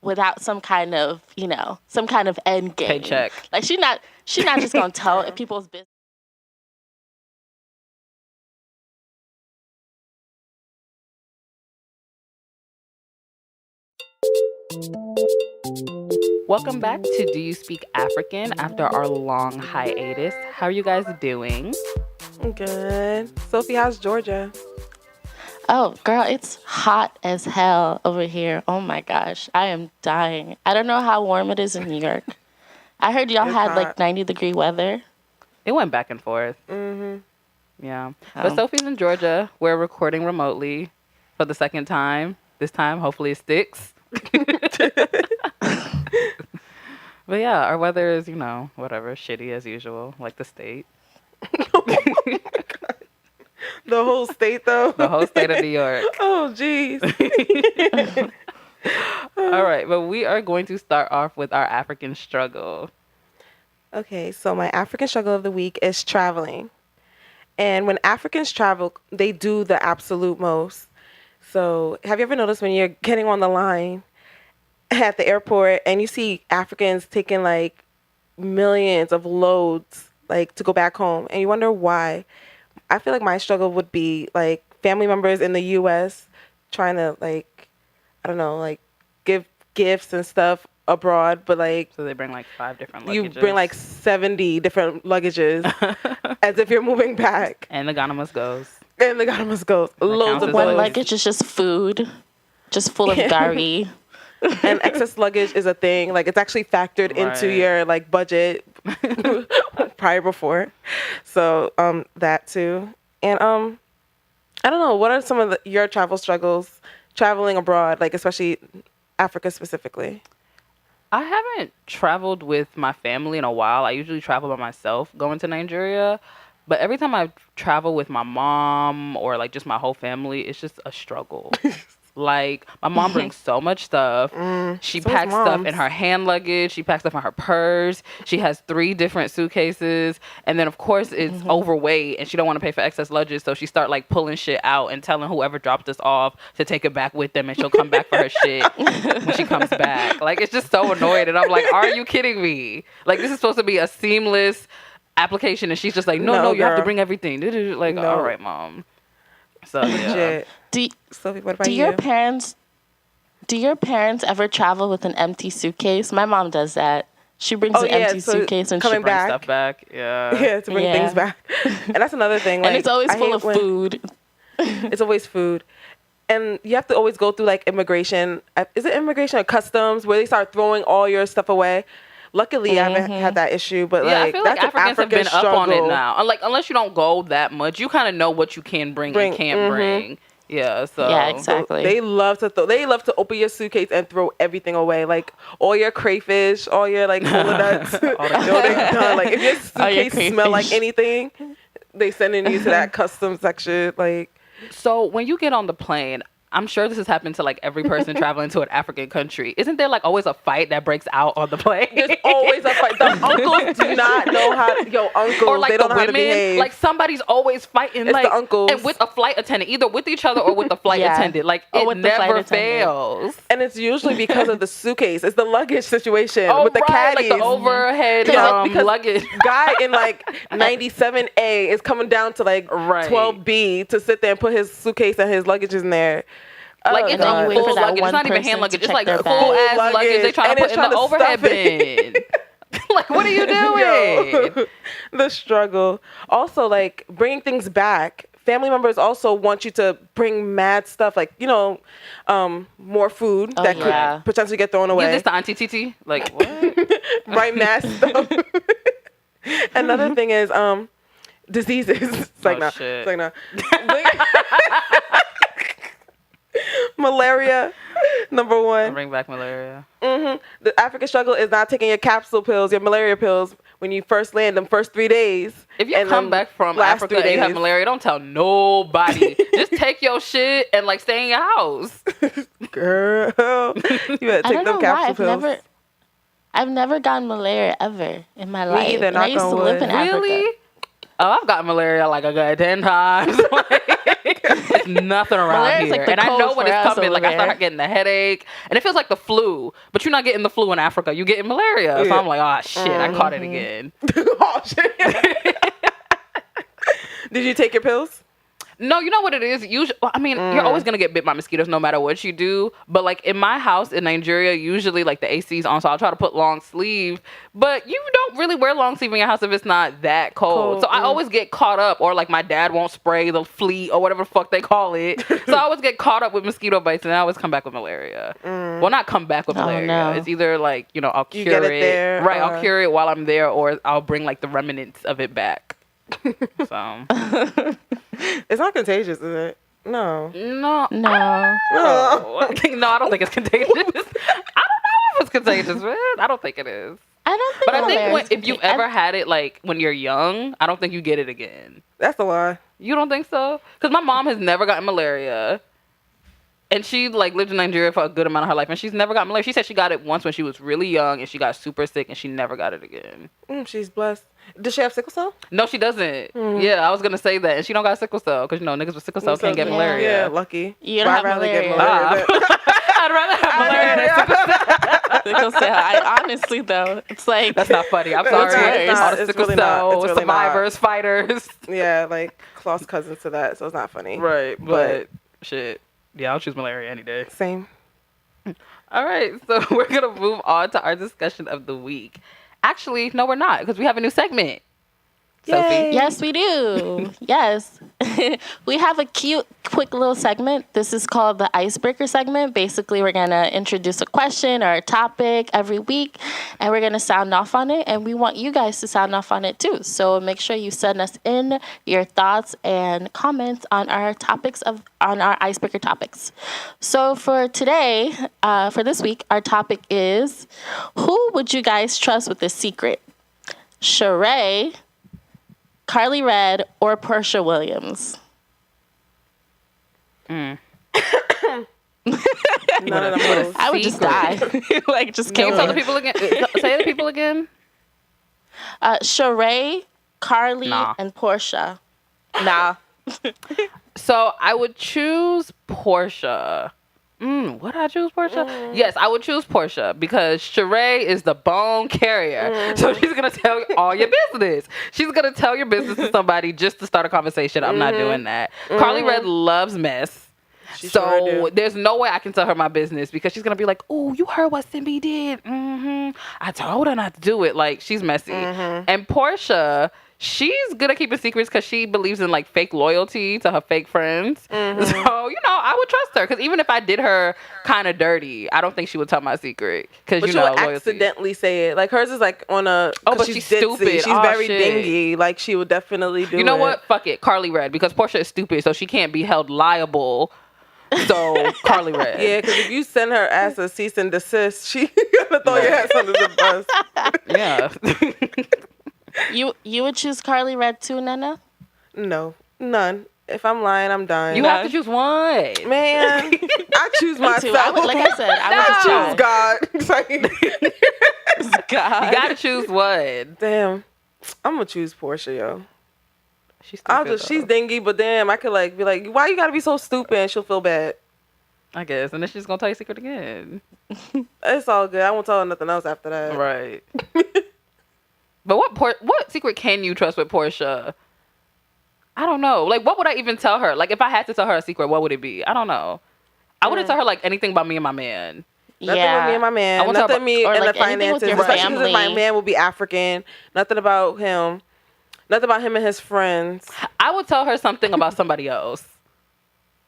without some kind of, some kind of end game. Paycheck. Like she not just gonna tell people's business. Welcome back to Do You Speak African after our long hiatus. How are you guys doing? Good. Sophie, how's Georgia? Oh, girl, it's hot as hell over here. Oh my gosh, I am dying. I don't know how warm it is in New York. I heard y'all It's had hot. like 90-degree weather. It went back and forth. Mm-hmm. Yeah. But Sophie's in Georgia. We're recording remotely for the second time. This time, hopefully it sticks. But yeah, our weather is, whatever, shitty as usual, like the state. The whole state, though? The whole state of New York. Oh, jeez. All right, but we are going to start off with our African struggle. Okay, so my African struggle of the week is traveling. And when Africans travel, they do the absolute most. So have you ever noticed when you're getting on the line at the airport and you see Africans taking like millions of loads like to go back home and you wonder why? I feel like my struggle would be like family members in the US trying to like, I don't know, like give gifts and stuff abroad, but like So they bring like 5 different luggages. you bring like 70 different luggages as if you're moving back. And the Ghanamus goes. And the Ghanamus goes. Loads of One clothes. luggage is just food, just full of gari. And excess luggage is a thing. Like it's actually factored into Right. your like budget prior before. So that too. And I don't know, what are some of your travel struggles traveling abroad, like especially Africa specifically? I haven't traveled with my family in a while. I usually travel by myself going to Nigeria. But every time I travel with my mom or like just my whole family, it's just a struggle. Like my mom brings so much stuff. She so packs stuff moms. in her hand luggage. She packs stuff in her purse. She has 3 different suitcases. And then of course it's overweight and she don't want to pay for excess luggage. So she start like pulling shit out and telling whoever dropped us off to take it back with them and she'll come back for her shit when she comes back. Like it's just so annoying. And I'm like, are you kidding me? Like this is supposed to be a seamless application and she's just like, no, you have to girl. bring everything. Like, No. all right, mom. So yeah. Legit. Do, Sophie, what about do you? your parents ever travel with an empty suitcase? My mom does that. She brings Oh, an yeah, empty so suitcase and coming she Bring back. stuff back. Yeah. Yeah, to bring Yeah. things back. And that's another thing. Like, and it's always I full hate of when- food. It's always food. And you have to always go through like immigration. Is it immigration or customs where they start throwing all your stuff away? Luckily, I haven't had that issue, but Yeah, like I feel like that's an Africans have been African up on it struggle. now. Like, unless you don't go that much, you kind of know what you can bring and can't bring. Yeah, so. Yeah, exactly. They love to open your suitcase and throw everything away, like all your crayfish, all your like cola nuts. They're done. Like if your All your suitcase smell like crayfish. anything, they sending you to that customs section. Like So when you get on the plane, I'm sure this has happened to like every person traveling to an African country. Isn't there like always a fight that breaks out on the plane? there's always a fight. The uncles do not know how. Uncles, Or like they the don't know how to women, behave. like somebody's always fighting, It's like the uncles. and with a flight attendant, either with each other or with the flight Yeah. attendant. Like Or it with the flight never attendant. fails. And it's usually because of the suitcase. It's the luggage situation Oh, with the right, caddies. like the overhead Because luggage. guy in like 97A is coming down to like Right. 12B to sit there and put his suitcase and his luggage in there. Like Oh, it's then you a wait for full that luggage. It's one not even person hand to luggage. It's check like their full bag. ass Full luggage. They luggage, trying and to it's put in the trying to overhead stuff it. bin. Like, what are you doing? Yo, the struggle. Also, like bringing things back. Family members also want you to bring mad stuff, like more food that yeah. could potentially get thrown away. Give this to Auntie Titi. Like what? Right, mad stuff. Another thing is diseases. It's like Oh, no. shit. It's like no. Malaria, number one. Bring back malaria. The African struggle is not taking your capsule pills, your malaria pills, when you first land them first 3 days. If you and come then back from last Africa 3 and you have days. malaria, don't tell nobody. Just take your shit and like stay in your house. Girl, you better I take don't them know why. capsule pills. I've never gotten malaria ever in my life. either, And I knock used to on live wood. in Africa. Really? Oh, I've got malaria like a good 10 times. It's nothing around Malaria's here. like the and I know cold when for it's us coming. over Like, I start there. getting a headache. And it feels like the flu. But you're not getting the flu in Africa. You're getting malaria. So Yeah. I'm like, oh, shit, I caught it again. Oh, shit. Did you take your pills? No, you know what it is? Usually, well, I mean, you're always going to get bit by mosquitoes no matter what you do. But, like, in my house in Nigeria, usually, like, the AC's on, so I'll try to put long sleeve. But you don't really wear long sleeve in your house if it's not that cold. So I always get caught up. Or, like, my dad won't spray the fleet or whatever the fuck they call it. So I always get caught up with mosquito bites, and I always come back with malaria. Well, not come back with malaria. no. It's either, like, you know, I'll You cure get it there, Right, or- I'll cure it while I'm there, or I'll bring, like, the remnants of it back. So... It's not contagious, is it? No. No. No. No, I don't think it's contagious. I don't know if it's contagious, man. I don't think it is. I don't think But I think malaria's if you ever had it, like, when you're young, I don't think you get it again. That's a lie. You don't think so? Because my mom has never gotten malaria. And she, like, lived in Nigeria for a good amount of her life, and she's never got malaria. She said she got it once when she was really young, and she got super sick, and she never got it again. She's blessed. Does she have sickle cell? No, she doesn't. Yeah, I was going to say that. And she don't got sickle cell, because, you know, niggas with sickle cell can't get Yeah. malaria. Yeah, lucky. You don't But have I'd rather get malaria. malaria. I'd rather have malaria than sickle Sickle cell. I honestly though, it's like That's not funny. I'm It's sorry. not- it's All not- the it's sickle really not. cell It's really not. survivors, fighters. Yeah, like close cousins to that, so it's not funny. Right, but shit. Yeah, I'll choose malaria any day. Same. All right, so we're going to move on to our discussion of the week. Actually, no, we're not, because we have a new segment. Sophie. Yay. yes, we do. Yes. We have a cute, quick little segment. This is called the icebreaker segment. Basically, we're going to introduce a question or a topic every week, and we're going to sound off on it, and we want you guys to sound off on it too. So make sure you send us in your thoughts and comments on our on our icebreaker topics. So for today, for this week, our topic is, who would you guys trust with a secret? Sheree, Carly Red, or Portia Williams? None of them hoes. I would just die. Like, just Can kill you tell the me. people again? Say the people again. Sheree, Carly, Nah. and Portia. Nah. So I would choose Portia. Would I choose Portia? Yes, I would choose Portia because Sheree is the bone carrier. So she's going to tell you all your business. She's going to tell your business to somebody just to start a conversation. I'm not doing that. Carly Red loves mess. She So sure do. there's no way I can tell her my business because she's going to be like, oh, you heard what Simbi did? I told her not to do it. Like, she's messy. And Portia, she's good at keeping secrets because she believes in, like, fake loyalty to her fake friends. So, you know, I would trust her because even if I did her kind of dirty, I don't think she would tell my secret because, But you she know, would loyalty. accidentally say it. Like hers is like on a. Oh, 'cause but she's ditzy. stupid. She's Oh, very shit. dingy. Like she would definitely do. You know it. what? Fuck it. Carly Red because Portia is stupid, so she can't be held liable. So Carly Red. Yeah, because if you send her ass a cease and desist, she gonna throw your ass under the bus. Yeah. You would choose Carly Red too, Nana? No, none. If I'm lying, I'm dying. You have to choose one. Man, I choose Me too. I myself. would, like I said, I would choose God. choose God. You gotta choose one. Damn, I'm gonna choose Portia, yo. She's stupid, She's though, dingy, but damn, I could like be like, why you gotta be so stupid? And she'll feel bad. I guess. And then she's gonna tell your secret again. It's all good. I won't tell her nothing else after that. Right. But what secret can you trust with Portia? I don't know. Like, what would I even tell her? Like, if I had to tell her a secret, what would it be? I don't know. I wouldn't tell her, like, anything about me and my man. Nothing with me and my man. I won't talk Nothing about- me or, and like, the anything with finances. your Especially because my family. man will be African. Nothing about him. Nothing about him and his friends. I would tell her something about somebody else.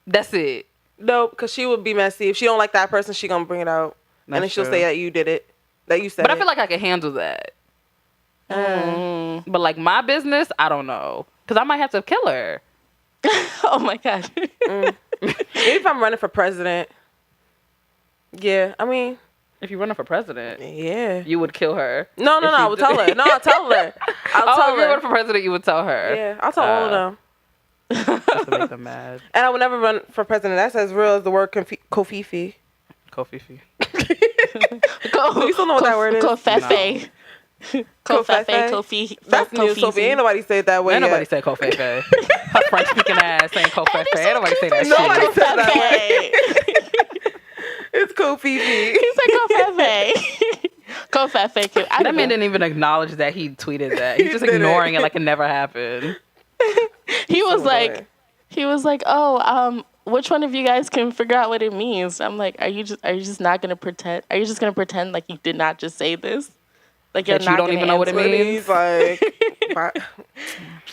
That's it. Nope, because she would be messy. If she don't like that person, she gonna bring it out. And then That's she'll true. say that you did it. That you said But I it. feel like I can handle that. But, like, my business, I don't know. Because I might have to kill her. Oh my God. Maybe if I'm running for president. Yeah, I mean, If you're running for president, yeah. you would kill her. No, If I you will did- tell her. No, I'll tell her. I'll Oh, tell if you're running her. for president, you would tell her. Yeah, I'll tell all of them. Just to make them mad. And I would never run for president. That's as real as the word Covfefe. Covfefe. You still know what that word is? Covfefe. Covfefe. Covfefe? Covfefe. That's new, Sophie. Ain't nobody say it that way Ain't yet. nobody say Covfefe. Her French speaking ass saying Covfefe. Ain't nobody say that Nobody shit. said that way. It's Covfefe. He's like Covfefe. Covfefe. Cute. That man didn't even acknowledge that he tweeted that. He's just ignoring it like it never happened. He was So like, annoying. oh, which one of you guys can figure out what it means? I'm like, are you just not gonna pretend? Are you just gonna pretend like you did not just say this? Like you're That not you don't gonna even know what it answer? means? He's like,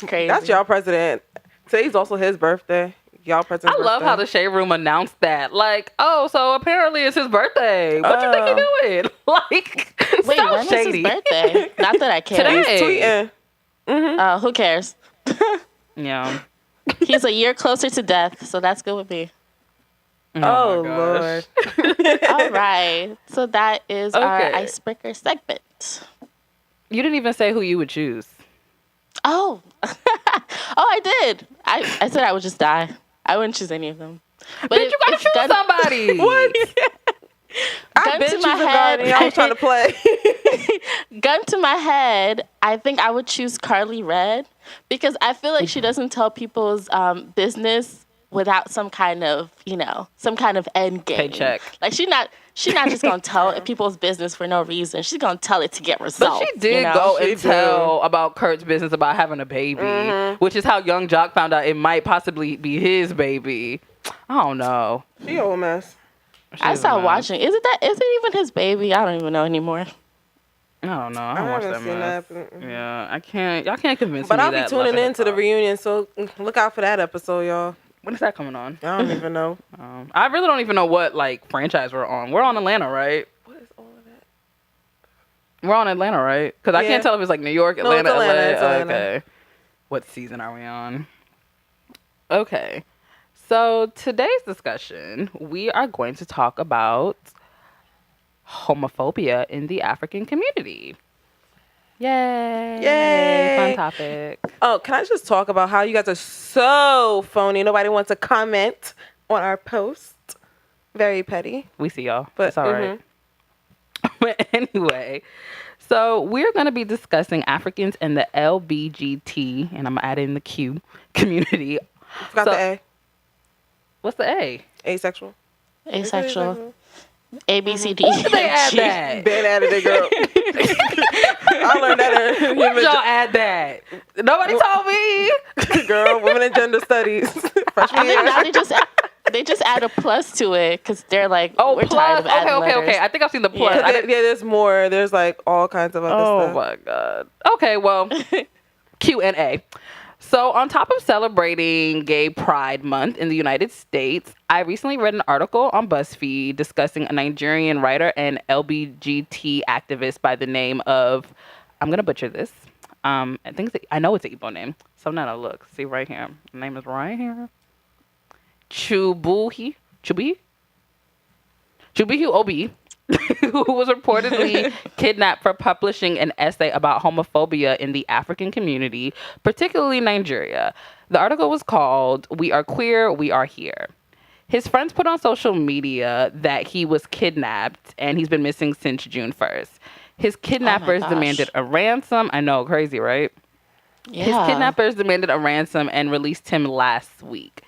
Crazy. that's y'all president. Today's also his birthday. Y'all president's I love birthday. how the Shade Room announced that. Like, oh, so apparently it's his birthday. What you think he doing? Like, Wait, so when shady. is his birthday? Not that I care. Today. Tweeting. Oh, who cares? Yeah. He's a year closer to death, so that's good with me. Oh, my Lord. gosh. All right. So that is our Okay. icebreaker segment. You didn't even say who you would choose. Oh. Oh, I did. I said I would just die. I wouldn't choose any of them. But Bitch, you gotta choose somebody. What? I've Gun been to choosing my God head. and y'all was trying to play. Gun to my head, I think I would choose Carly Red because I feel like she doesn't tell people's business without some kind of end game. Paycheck. Like she's not just gonna tell people's business for no reason. She's gonna tell it to get But results. she did go and tell about Kurt's business about having a baby, which is how Young Jock found out it might possibly be his baby. I don't know. She a whole mess. I stopped watching. Is it even his baby? I don't even know anymore. I don't know. I I don't watch haven't that seen mess. that. Yeah, I can't. Y'all can't convince But me. I'll be that tuning Love and in to the Hip Hop- reunion, so look out for that episode, y'all. When is that coming on? I don't even know. I really don't even know what franchise we're on. We're on Atlanta, right? What is all of that? We're on Atlanta, right? Because I Yeah. can't tell if it's like New York, No, it's Atlanta, Atlanta, LA. it's Atlanta. Okay. What season are we on? Okay. So today's discussion, we are going to talk about homophobia in the African community. Yay. Yay. Fun topic. Oh, can I just talk about how you guys are so phony? Nobody wants to comment on our post. Very petty. We see y'all. But It's all right. But anyway, so we're going to be discussing Africans in the LBGT, and I'm adding the Q community. Forgot So- the A. What's the A? Asexual. Asexual. A B C D. Why did they add that? Ben added it, girl. I learned that in Why did y'all add that? Nobody told me. girl, women in gender studies. Freshman I think now year. they just add a plus to it because they're like, Oh, we're tired plus. of adding Okay. letters. I think I've seen the plus. Yeah. I Yeah, didn't- there's more. There's like all kinds of other Oh stuff. my god. Okay, well, Q&A. So, on top of celebrating Gay Pride Month in the United States, I recently read an article on BuzzFeed discussing a Nigerian writer and LBGT activist by the name of, I'm going to butcher this. I know it's an Igbo name. So now look, see right here. The name is right here. Chubuhi Obi, who was reportedly kidnapped for publishing an essay about homophobia in the African community, particularly Nigeria. The article was called "We Are Queer, We Are Here." His friends put on social media that he was kidnapped and he's been missing since June 1st. His kidnappers gosh. demanded a ransom. I know, crazy, right? Yeah. His kidnappers demanded a ransom and released him last week.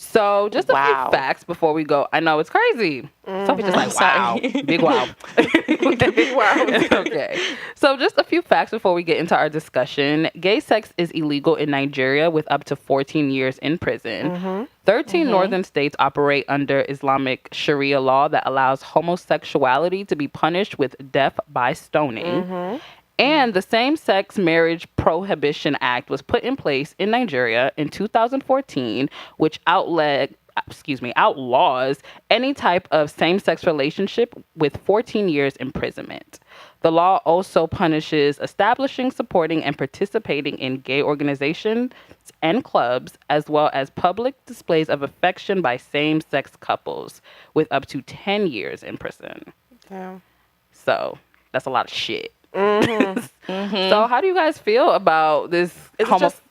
So just a few facts before we go. I know it's crazy. Sophie just like, wow. Sorry. Big wow. Big wow. Okay. So just a few facts before we get into our discussion. Gay sex is illegal in Nigeria with up to 14 years in prison. 13 northern states operate under Islamic Sharia law that allows homosexuality to be punished with death by stoning. And the Same-Sex Marriage Prohibition Act was put in place in Nigeria in 2014, which outlaws any type of same-sex relationship with 14 years imprisonment. The law also punishes establishing, supporting, and participating in gay organizations and clubs, as well as public displays of affection by same-sex couples, with up to 10 years in prison. Yeah. So that's a lot of shit. So how do you guys feel about this? Is it just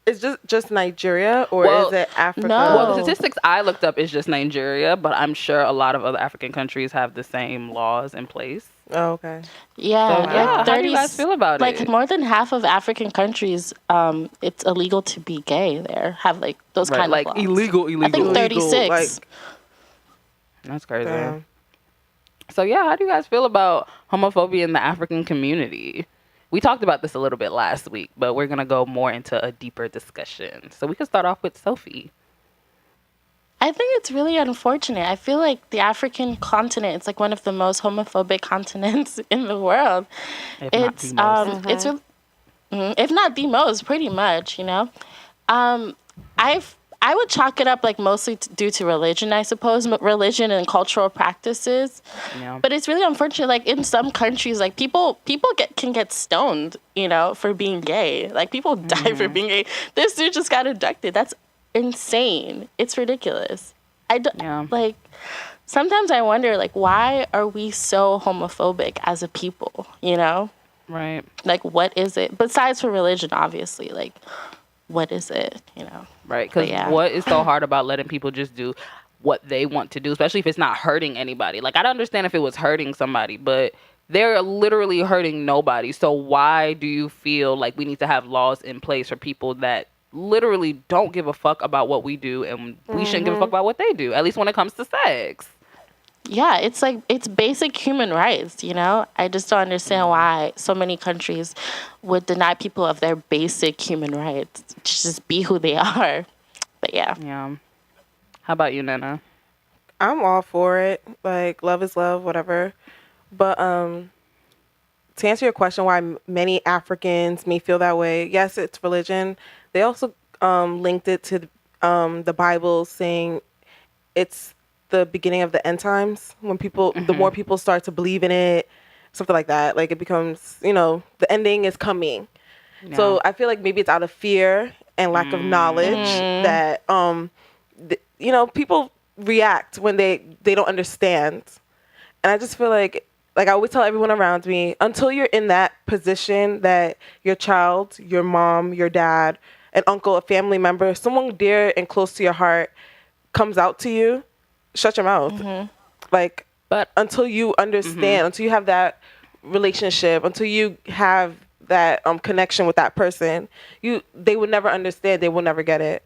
Is just Nigeria, or Well, is it Africa? no. Well, the statistics I looked up is just Nigeria, but I'm sure a lot of other African countries have the same laws in place. Oh, okay. Yeah, So like yeah, how do 30, you guys feel about like it? more than half of African countries, it's illegal to be gay there. Have like those Right, kind like of laws. illegal. I think Illegal, 36. like, That's crazy. damn. So yeah, how do you guys feel about homophobia in the African community? We talked about this a little bit last week, but we're gonna go more into a deeper discussion. So we can start off with Sophie. I think it's really unfortunate. I feel like the African continent, it's like one of the most homophobic continents in the world. If not It's the most. it's really, if not the most, pretty much, you know. I would chalk it up like mostly due to religion, I suppose, religion and cultural practices. Yeah. But it's really unfortunate. Like in some countries, like people can get stoned, you know, for being gay. Like people die for being gay. This dude just got abducted. That's insane. It's ridiculous. Yeah. Like sometimes I wonder, like, why are we so homophobic as a people? You know, Right. like what is it besides for religion? Obviously, like what is it? You know. Right. Because Yeah. what is so hard about letting people just do what they want to do, especially if it's not hurting anybody? Like, I'd understand if it was hurting somebody, but they're literally hurting nobody. So why do you feel like we need to have laws in place for people that literally don't give a fuck about what we do, and we shouldn't give a fuck about what they do, at least when it comes to sex? Yeah, it's like it's basic human rights, you know? I just don't understand why so many countries would deny people of their basic human rights to just be who they are. But yeah. Yeah. How about you, Nana? I'm all for it. Like, love is love, whatever. But to answer your question, why many Africans may feel that way, yes, it's religion. They also linked it to the Bible, saying it's the beginning of the end times, when the more people start to believe in it, something like that. Like, it becomes, the ending is coming. Yeah. So I feel like maybe it's out of fear and lack of knowledge that people react when they don't understand. And I just feel like I always tell everyone around me, until you're in that position that your child, your mom, your dad, an uncle, a family member, someone dear and close to your heart comes out to you, shut your mouth. Like, but until you understand, until you have that relationship, until you have that connection with that person, they will never understand. They will never get it.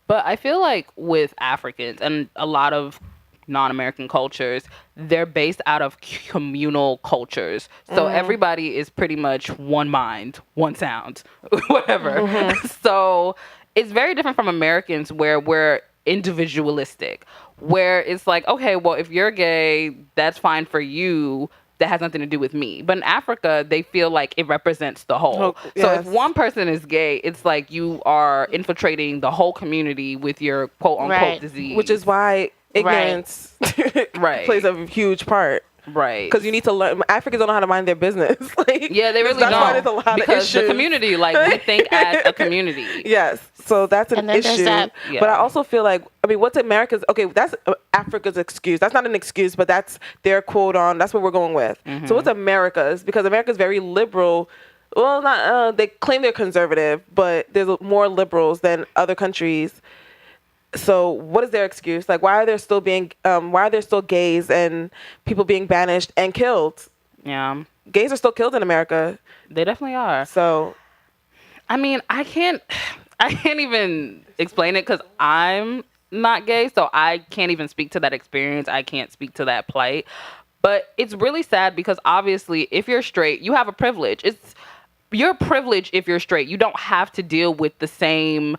But I feel like with Africans and a lot of non-American cultures, they're based out of communal cultures. So everybody is pretty much one mind, one sound, whatever. So it's very different from Americans, where we're individualistic, where it's like, okay, well, if you're gay, that's fine for you. That has nothing to do with me. But in Africa, they feel like it represents the whole. So if one person is gay, it's like you are infiltrating the whole community with your quote unquote disease. Which is why ignorance plays a huge part. Right. Because you need to learn. Africans don't know how to mind their business. Like, yeah, they really don't. That's why there's a lot because of issues. The community, like, we think as a community. Yes. So that's an issue. But I also feel like, what's America's, that's Africa's excuse. That's not an excuse, but that's their quote on, that's what we're going with. So what's America's? Because America's very liberal. Well, not, they claim they're conservative, but there's more liberals than other countries. So what is their excuse? Like, why are there still gays and people being banished and killed? Yeah. Gays are still killed in America. They definitely are. So, I can't even explain it because I'm not gay, so I can't even speak to that experience. I can't speak to that plight. But it's really sad because obviously if you're straight, you have a privilege. It's your privilege if you're straight. You don't have to deal with the same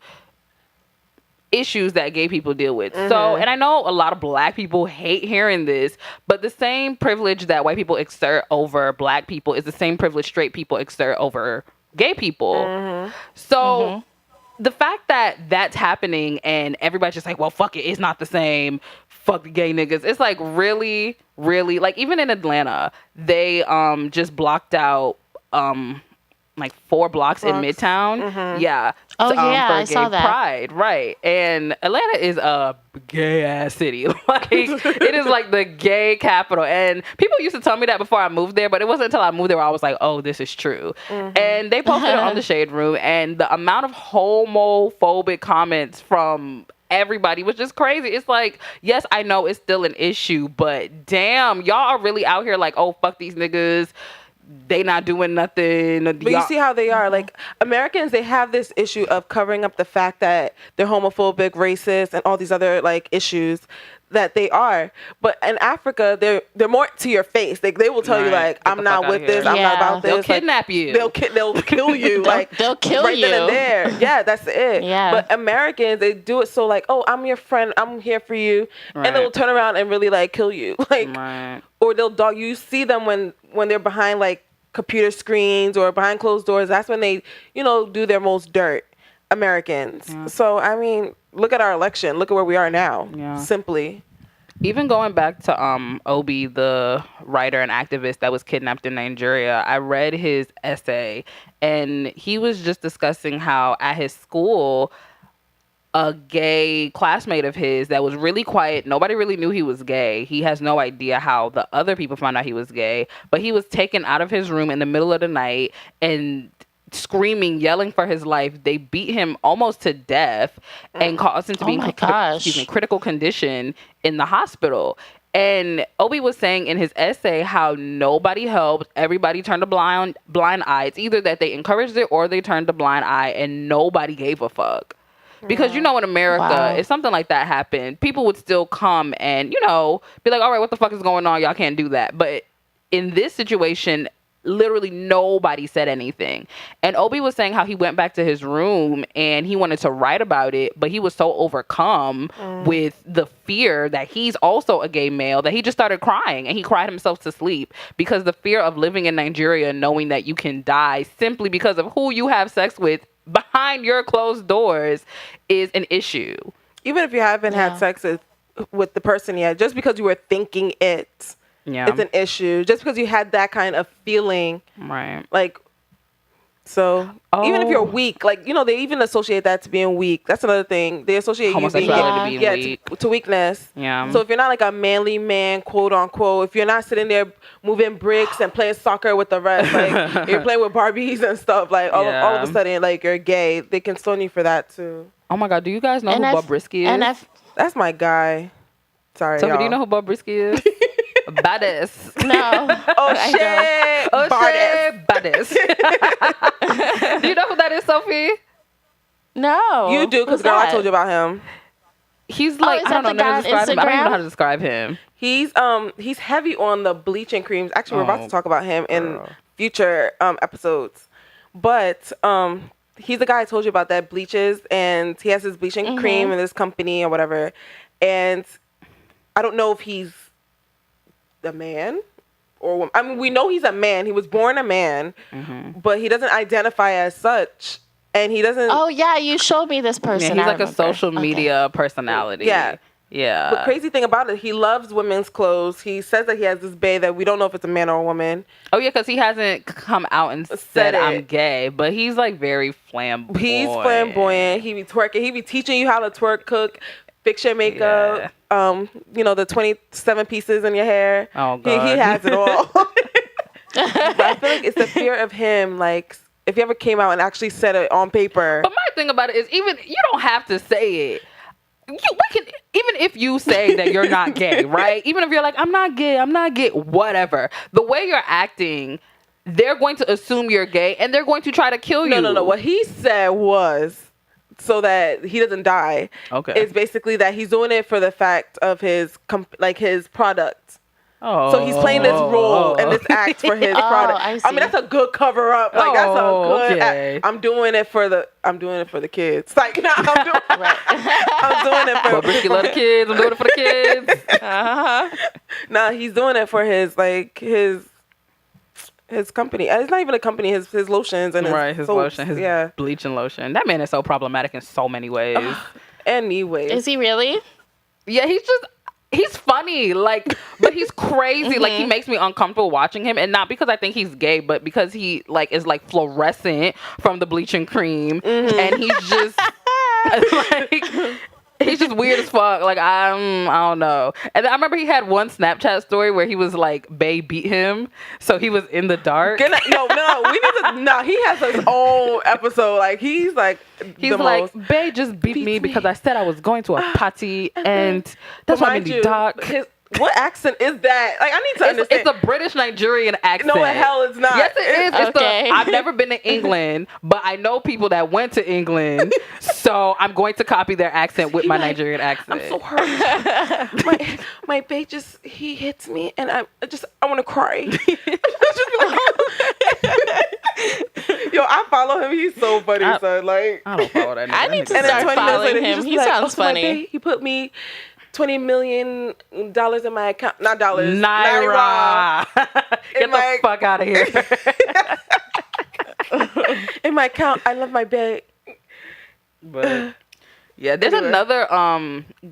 issues that gay people deal with. So, and I know a lot of black people hate hearing this, but the same privilege that white people exert over black people is the same privilege straight people exert over gay people. So the fact that that's happening and everybody's just like, well, fuck it, it's not the same, fuck the gay niggas. It's like really, really, like even in Atlanta, they just blocked out like 4 blocks in Bronx. Midtown. Yeah. Oh, yeah, for I gay saw that. pride, right? And Atlanta is a gay ass city. Like it is like the gay capital. And people used to tell me that before I moved there, but it wasn't until I moved there where I was like, oh, this is true. And they posted it on the Shade Room, and the amount of homophobic comments from everybody was just crazy. It's like, yes, I know it's still an issue, but damn, y'all are really out here like, oh, fuck these niggas. They not doing nothing. But you see how they are. Like, Americans, they have this issue of covering up the fact that they're homophobic, racist, and all these other, like, issues that they are. But in Africa, they're more to your face. They will tell you, like, I'm not with this. I'm not about this. They'll kidnap you. They'll kill you. They'll kill right you. then and there. Yeah, that's it. Yeah. But Americans, they do it so, like, oh, I'm your friend. I'm here for you. Right. And they'll turn around and really, like, kill you. Like, Right. or they'll dog. You see them when they're behind, like, computer screens or behind closed doors. That's when they, do their most dirt. Americans. Yeah. So, I mean, look at our election. Look at where we are now. Yeah. Simply. Even going back to Obi, the writer and activist that was kidnapped in Nigeria, I read his essay, and he was just discussing how at his school, a gay classmate of his that was really quiet. Nobody really knew he was gay. He has no idea how the other people found out he was gay. But he was taken out of his room in the middle of the night and screaming, yelling for his life. They beat him almost to death and caused him to be in critical condition in the hospital. And Obi was saying in his essay how nobody helped. Everybody turned a blind eye. It's either that they encouraged it or they turned a blind eye, and nobody gave a fuck. Because, in America, if something like that happened, people would still come and, be like, all right, what the fuck is going on? Y'all can't do that. But in this situation, literally nobody said anything. And Obi was saying how he went back to his room and he wanted to write about it, but he was so overcome with the fear that he's also a gay male that he just started crying, and he cried himself to sleep because the fear of living in Nigeria, knowing that you can die simply because of who you have sex with behind your closed doors is an issue. Even if you haven't had sex with the person yet, just because you were thinking it's an issue. Just because you had that kind of feeling. Right. Like, so even if you're weak, like, they even associate that to being weak. That's another thing. They associate homosexuality you being weak. to weakness. Yeah. So if you're not like a manly man, quote unquote, if you're not sitting there moving bricks and playing soccer with the rest, like you're playing with Barbies and stuff, like all of a sudden, like, you're gay, they can stone you for that too. Oh my God, do you guys know who Bobrisky is? That's my guy. Sorry, Sophie, y'all. do you know who Bobrisky is? Baddest. No. Oh shit. Oh shit. Baddest. Do you know who that is, Sophie? No. You do, because girl, I told you about him. He's like, is I don't know that the how to guy on describe him. I don't even know Instagram? how to describe him. He's heavy on the bleaching creams. Actually, we're about to talk about him in future episodes. But he's the guy I told you about that bleaches, and he has his bleaching cream in this company or whatever. And I don't know if he's a man or woman. I mean, we know he's a man. He was born a man, but he doesn't identify as such. And he doesn't. Oh, yeah, you showed me this person. Yeah, he's like a social media personality. Yeah. Yeah. But crazy thing about it, he loves women's clothes. He says that he has this bae that we don't know if it's a man or a woman. Oh, yeah, because he hasn't come out and said I'm gay, but he's like very flamboyant. He's flamboyant. He be twerking. He be teaching you how to twerk, cook, fix your makeup. The 27 pieces in your hair. Oh, God. He has it all. But I feel like it's the fear of him, like, if he ever came out and actually said it on paper. But my thing about it is, even you don't have to say it. We can, even if you say that you're not gay, right? Even if you're like, I'm not gay, whatever. The way you're acting, they're going to assume you're gay, and they're going to try to kill you. No. What he said was, so that he doesn't die. Okay. It's basically that he's doing it for the fact of his his product. Oh. So he's playing this role and this act for his product. I see. I mean, that's a good cover up. Like, that's a good. Okay. I'm doing it for the kids. Like, no, I'm doing. I'm doing it for. Bobrisky love the kids. I'm doing it for the kids. Nah, he's doing it for his company. And it's not even a company. His lotions and his soaps. lotion, his bleaching lotion. That man is so problematic in so many ways. Anyways, Is he really? Yeah, he's just. He's funny, like, but he's crazy. Like, he makes me uncomfortable watching him, and not because I think he's gay, but because he like is like fluorescent from the bleaching cream, and he's just like. He's just weird as fuck. Like, I don't know. And I remember he had one Snapchat story where he was like, Bae beat him, so he was in the dark. We need to. No, he has his own episode. Like, he's like Bae just beat me because I said I was going to a party, and that's why I'm in the dark. What accent is that? Like, I need to understand. It's a British Nigerian accent. No, the hell it's not. Yes, it is. Okay. I've never been to England, but I know people that went to England, so I'm going to copy their accent with my Nigerian accent. I'm so hurt. my bae he hits me, and I want to cry. Yo, I follow him. He's so funny, son. Like, I don't follow that nigga. I need to start following him. He sounds funny. He put me $20 million in my account. Not dollars. Naira. Get the fuck out of here. In my account. I love my bae. But yeah, there's another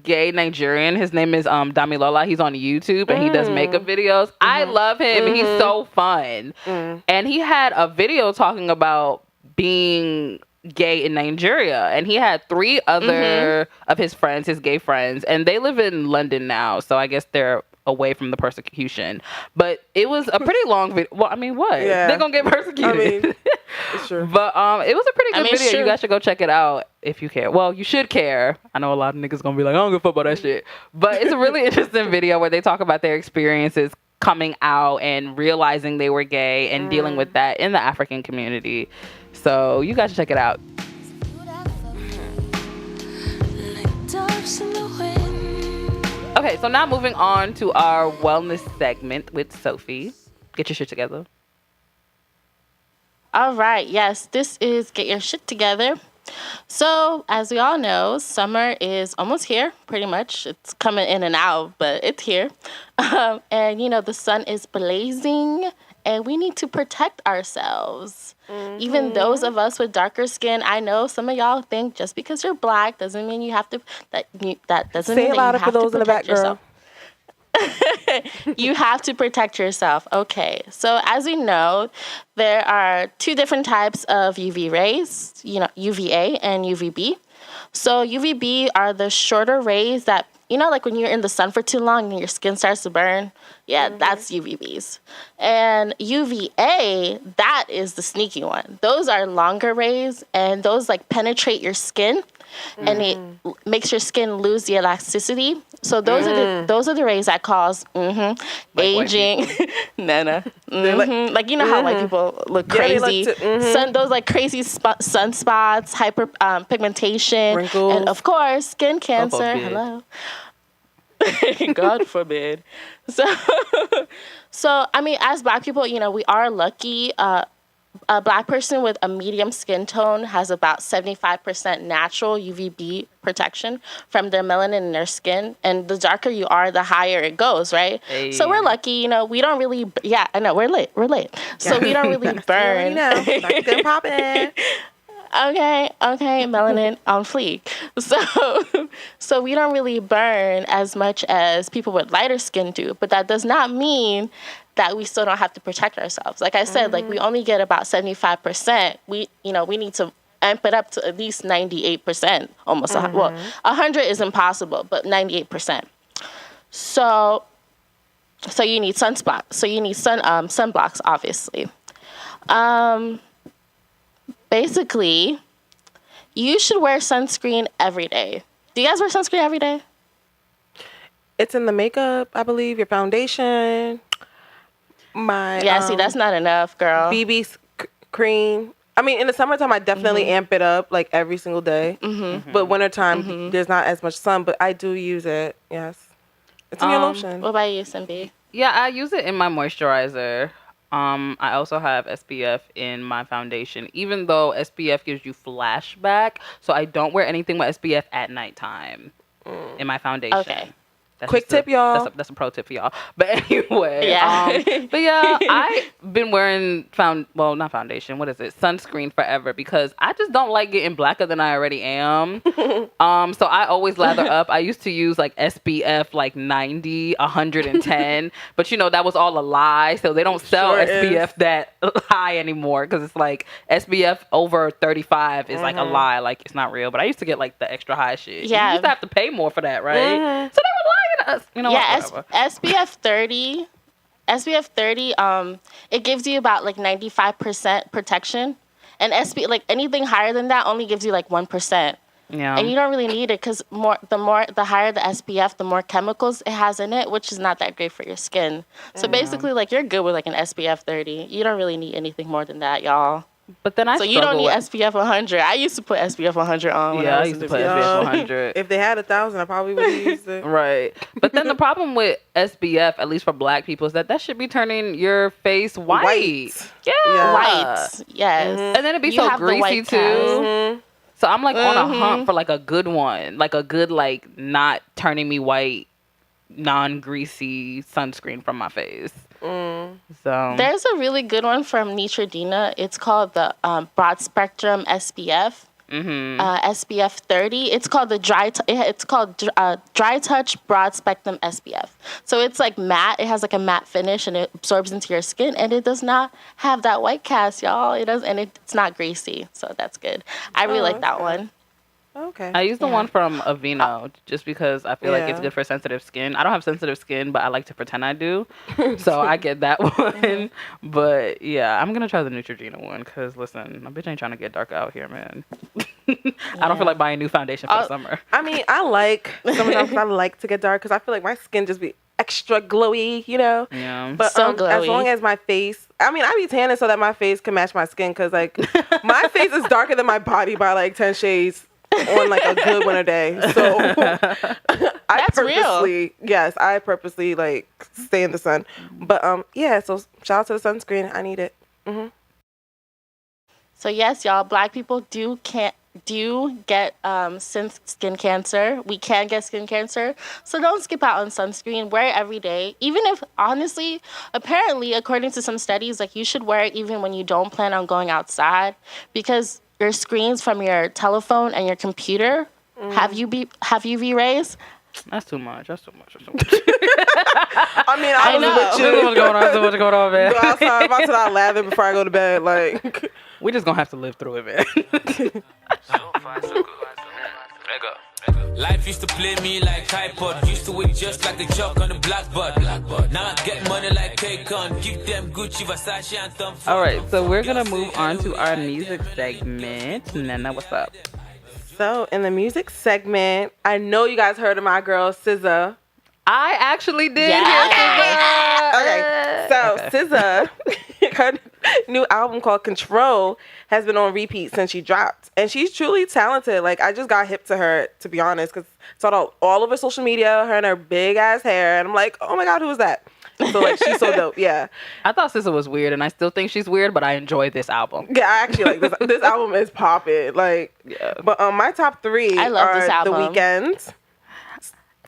gay Nigerian. His name is Damilola. He's on YouTube and he does makeup videos. I love him. He's so fun. And he had a video talking about being gay in Nigeria, and he had 3 other of his friends, his gay friends, and they live in London now, so I guess they're away from the persecution. But it was a pretty long video. Well, I mean, what? Yeah. They're gonna get persecuted. I mean, it's true. But it was a pretty good video. Sure. You guys should go check it out if you care. Well, you should care. I know a lot of niggas gonna be like, I don't give a fuck about that shit. But it's a really interesting video where they talk about their experiences coming out and realizing they were gay and dealing with that in the African community. So you guys should check it out. Okay, so now moving on to our wellness segment with Sophie. Get your shit together. All right. Yes, this is Get Your Shit Together. So, as we all know, summer is almost here, pretty much. It's coming in and out, but it's here. And, the sun is blazing, and we need to protect ourselves. Even those of us with darker skin, I know some of y'all think just because you're black doesn't mean you have to, that doesn't mean that you have to protect yourself. Say it louder for those in the back, girl. You have to protect yourself. Okay. So as we know, there are 2 different types of UV rays, UVA and UVB. So UVB are the shorter rays that, like when you're in the sun for too long and your skin starts to burn. Yeah, that's UVBs. And UVA, that is the sneaky one. Those are longer rays, and those penetrate your skin. And it makes your skin lose the elasticity. So those are the rays that cause aging. No. Like how white people look crazy. Those crazy sunspots, hyper pigmentation, wrinkles, and of course skin cancer. Hello. God forbid. So I mean, as Black people, we are lucky. A Black person with a medium skin tone has about 75% natural UVB protection from their melanin in their skin. And the darker you are, the higher it goes, right? Hey. So we're lucky, we don't really, I know, we're late. So we don't really burn. Poppin'. Okay, melanin on fleek. So we don't really burn as much as people with lighter skin do, but that does not mean that we still don't have to protect ourselves. Like I said, we only get about 75%. We need to amp it up to at least 98%, almost. 100 is impossible, but 98%. So you need sunblock. So you need sunblocks, obviously. Basically, you should wear sunscreen every day. Do you guys wear sunscreen every day? It's in the makeup, I believe, your foundation. See, that's not enough, girl. BB cream. I mean, in the summertime, I definitely amp it up every single day. But wintertime, there's not as much sun, but I do use it. Yes. It's in your lotion. What about you, Simbi? Yeah, I use it in my moisturizer. I also have SPF in my foundation, even though SPF gives you flashback. So I don't wear anything with SPF at nighttime in my foundation. Okay. Quick tip, y'all. That's a pro tip for y'all. But anyway, Yeah. but yeah, I've been wearing not foundation. What is it? Sunscreen forever because I just don't like getting blacker than I already am. So I always lather up. I used to use like SPF like 90, 110, but that was all a lie. So they don't sell SPF that high anymore because it's like SPF over 35 is like a lie. Like it's not real. But I used to get like the extra high shit. Yeah. You used to have to pay more for that, right? So they were lying to us. Whatever. SPF 30. SPF 30, it gives you about like 95% protection, and like anything higher than that only gives you like 1%. Yeah. And you don't really need it because the higher the SPF, the more chemicals it has in it, which is not that great for your skin. So basically, like you're good with like an SPF 30. You don't really need anything more than that, y'all. But then you don't need SPF 100. I used to put SPF 100 on. When I used to put SPF 100. If they had 1,000, I probably would have used it. Right. But then the problem with SPF, at least for black people, is that should be turning your face white. Yeah. White. Yes. And then it'd be so greasy too. So I'm like on a hunt for like a good one, like a good like not turning me white, non-greasy sunscreen from my face. So there's a really good one from Neutrogena. It's called the broad spectrum SPF. SPF 30. It's called the dry touch broad spectrum SPF. So it's like matte. It has like a matte finish and it absorbs into your skin and it does not have that white cast, y'all. It does, and it's not greasy. So that's good. I really like that one. Okay. I use the one from Aveeno just because I feel like it's good for sensitive skin. I don't have sensitive skin, but I like to pretend I do. So I get that one. But yeah, I'm going to try the Neutrogena one because, listen, my bitch ain't trying to get dark out here, man. I don't feel like buying new foundation for the summer. I mean, I like sometimes I like to get dark because I feel like my skin just be extra glowy, Yeah. But so glowy. As long as my face, I mean, I be tanning so that my face can match my skin because, like, my face is darker than my body by, like, 10 shades. On like a good winter day, so I purposely like stay in the sun. But so shout out to the sunscreen. I need it. So yes, y'all, black people do get skin cancer. We can get skin cancer, so don't skip out on sunscreen. Wear it every day, even if honestly, apparently, according to some studies, like you should wear it even when you don't plan on going outside because your screens from your telephone and your computer have UV rays. That's too much. I mean, I know. With you. So much going on, man. Go outside, about to not lather before I go to bed. Like, we just gonna have to live through it, man. Life used to play me like iPod. Used to wait just like a chalk on the blackboard. Now I get money like K-Con. Give them Gucci, Versace, and Tom Ford. All right, so we're gonna move on to our music segment. Nana, what's up? So in the music segment, I know you guys heard of my girl SZA. I actually did hear SZA. Okay, so SZA, her new album called Control has been on repeat since she dropped, and she's truly talented. Like, I just got hip to her, to be honest, because I saw all over social media, her and her big ass hair, and I'm like, oh my god, who is that? So like, she's so dope. Yeah, I thought SZA was weird, and I still think she's weird, but I enjoy this album. Yeah, I actually like this. This album is popping. Like, yeah. But my top three are The Weeknd.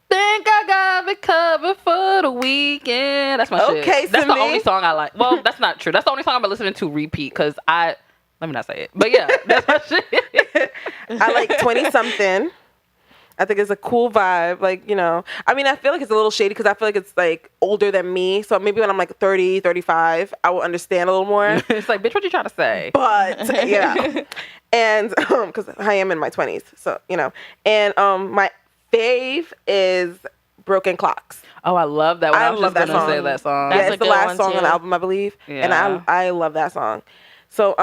Think I got me covered for the weekend. That's my shit. Okay, that's the only song I like. Well, that's not true. That's the only song I've been listening to repeat because let me not say it. But yeah, that's my shit. I like 20 something. I think it's a cool vibe. Like, I mean, I feel like it's a little shady because I feel like it's like older than me. So maybe when I'm like 30, 35, I will understand a little more. It's like, bitch, what you trying to say? But yeah. And because I am in my 20s. So, and my fave is Broken Clocks. Oh, I love that one. I love that song. Say that song. Yeah, it's the last song on the album, I believe. Yeah. And I love that song. So,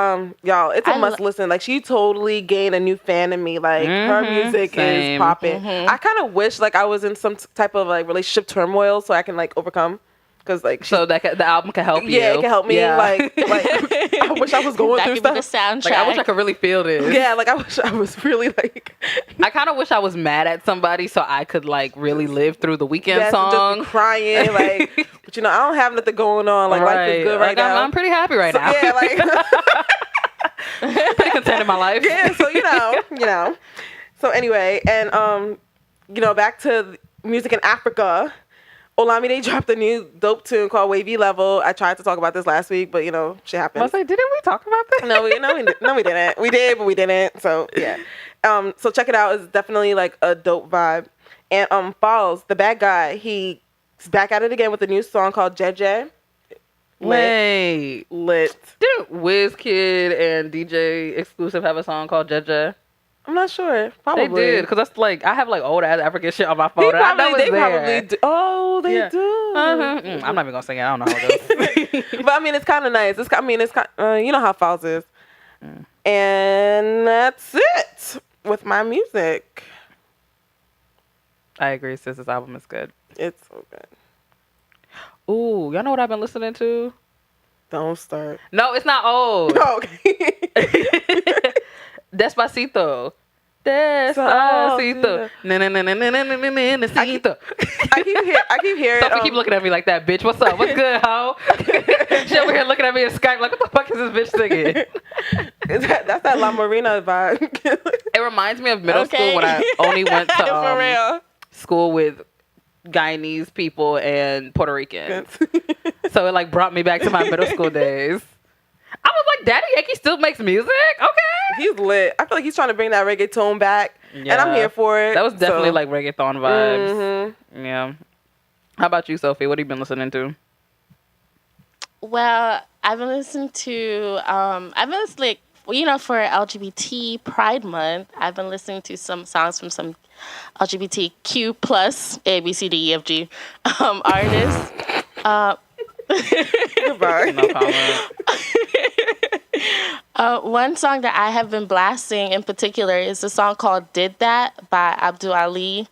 y'all, it's a must listen. Like, she totally gained a new fan in me. Like, her music is popping. I kind of wish, like, I was in some type of, like, relationship turmoil so I can, like, overcome. Because, like, so that the album can help you. Yeah, it can help me. Yeah. Like I wish I was going through stuff. The soundtrack. Like, I wish I could really feel this. Yeah, like, I wish I was really, like... I kind of wish I was mad at somebody so I could, like, really live through the Weeknd song. Just crying, like... But, I don't have nothing going on. Like, life is good right now. I'm pretty happy right now. Yeah, like... pretty content in my life. Yeah, so, So, anyway, and, back to music in Africa. Olamide dropped a new dope tune called Wavy Level. I tried to talk about this last week, but shit I happened. was like, didn't we talk about that? No, we didn't. We did, but we didn't. So yeah. So check it out. It's definitely like a dope vibe. And Falls, the bad guy, he's back at it again with a new song called Jeje. Wait. Lit. Didn't Wizkid and DJ Exclusive have a song called Jeje? I'm not sure. Probably. They did, because that's like, I have like old ass African shit on my phone. I know it's they there. probably do. Oh, they Yeah. do. I'm not even gonna sing it. I don't know how it goes. But I mean, it's kind of nice. It's kind. You know how Falls is. And that's it with my music. I agree, sis. This album is good. It's so good. Ooh, y'all know what I've been listening to? Don't start. No, it's not old. Okay. Despacito. Despacito. Necesito. I keep hearing. Sophie keep looking at me like that, bitch. What's up? What's good, ho? She over here looking at me in Skype like, what the fuck is this bitch singing? That's that La Marina vibe. It reminds me of middle school when I only went For to real. school with Guyanese people and Puerto Ricans. So it like brought me back to my middle school days. I was like, Daddy Yankee still makes music? Okay. He's lit. I feel like he's trying to bring that reggaeton back. Yeah. And I'm here for it. That was definitely so. like reggaeton vibes. Mhm. Yeah. How about you, Sophie? What have you been listening to? Well, I've been listening to, for LGBT Pride Month, I've been listening to some songs from some LGBTQ plus A, B, C, D, E, F, G artists. Goodbye. No comment. One song that I have been blasting in particular is a song called Did That by Abdul Ali.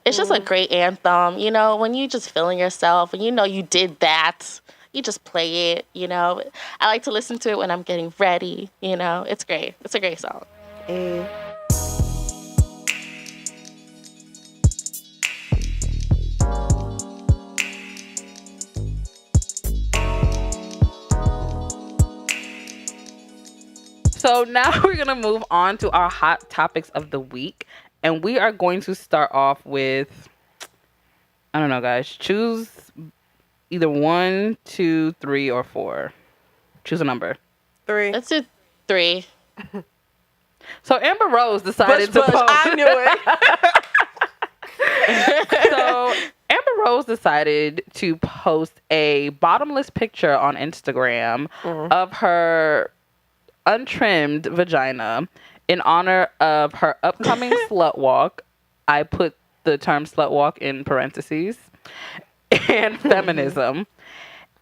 It's just a great anthem. When you just feeling yourself and you did that, you just play it, I like to listen to it when I'm getting ready, It's great. It's a great song. So now we're going to move on to our hot topics of the week. And we are going to start off with, I don't know, guys. Choose either 1, 2, 3, or 4. Choose a number. 3. Let's do 3. So Amber Rose decided Bush, to post. I knew it. So Amber Rose decided to post a bottomless picture on Instagram of her untrimmed vagina in honor of her upcoming slut walk. I put the term slut walk in parentheses. And feminism.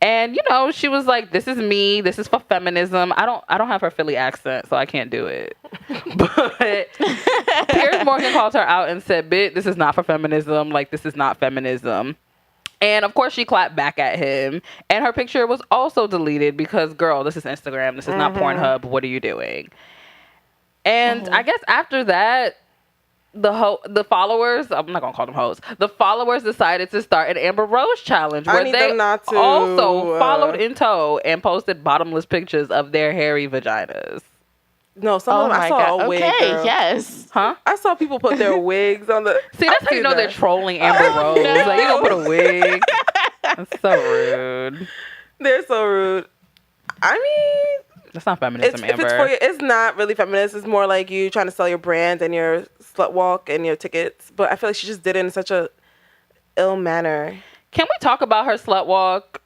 And she was like, this is me, this is for feminism. I don't have her Philly accent, so I can't do it. But Piers Morgan called her out and said, bitch, this is not for feminism. Like, this is not feminism. And of course she clapped back at him. And her picture was also deleted because, girl, this is Instagram. This is not Pornhub. What are you doing? And I guess after that, the followers, I'm not gonna call them hoes, the followers decided to start an Amber Rose challenge where they also followed in tow and posted bottomless pictures of their hairy vaginas. No, some of them I saw a wig. Okay, girl. yes. Huh? I saw people put their wigs on the. See, that's how you know they're trolling Amber Rose. No. Like, you gonna put a wig? That's so rude. They're so rude. I mean, That's not feminism, if Amber. it's for you, it's not really feminist. It's more like you trying to sell your brand and your slut walk and your tickets. But I feel like she just did it in such a ill manner. Can we talk about her slut walk?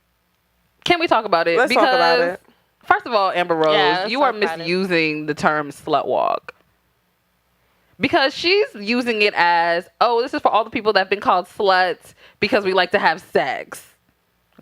Can we talk about it? Let's talk about it. First of all, Amber Rose, Yeah, you are let's talk about it. misusing the term slut walk. Because she's using it as, oh, this is for all the people that have been called sluts because we like to have sex.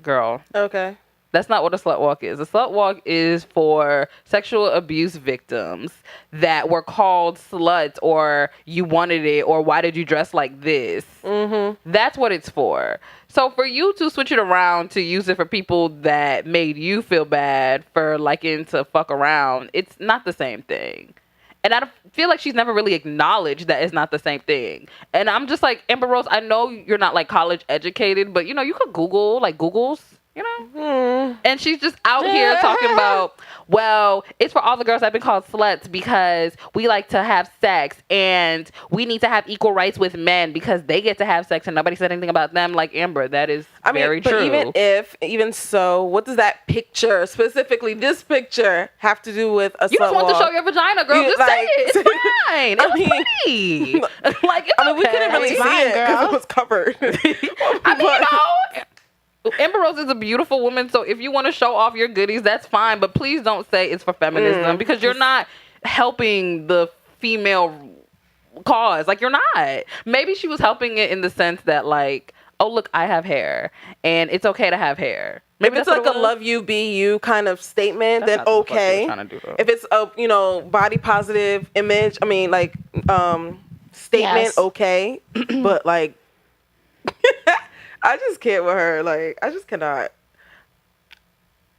Girl, Okay. that's not what a slut walk is. A slut walk is for sexual abuse victims that were called sluts or you wanted it or why did you dress like this? Mm-hmm. That's what it's for. So for you to switch it around to use it for people that made you feel bad for liking to fuck around, it's not the same thing. And I feel like she's never really acknowledged that it's not the same thing. And I'm just like, Amber Rose, I know you're not like college educated, but you could Google, like Googles, you know? And she's just out here talking about, well, it's for all the girls that have been called sluts because we like to have sex and we need to have equal rights with men because they get to have sex and nobody said anything about them. Like, Amber, that is very true. But even so, what does that picture, specifically this picture, have to do with a slut You just want walk? to show your vagina, girl. Just say it. It's fine. It was pretty. Like, it's we couldn't really see it because it was covered. I mean, you know, Amber Rose is a beautiful woman, so if you want to show off your goodies, that's fine. But please don't say it's for feminism because you're not helping the female cause. Like, you're not. Maybe she was helping it in the sense that, like, oh, look, I have hair, and it's okay to have hair. Maybe if it's like a love you, be you kind of statement, then okay. If it's a body positive image, I mean, like statement, okay. But like, I just can't with her. Like, I just cannot.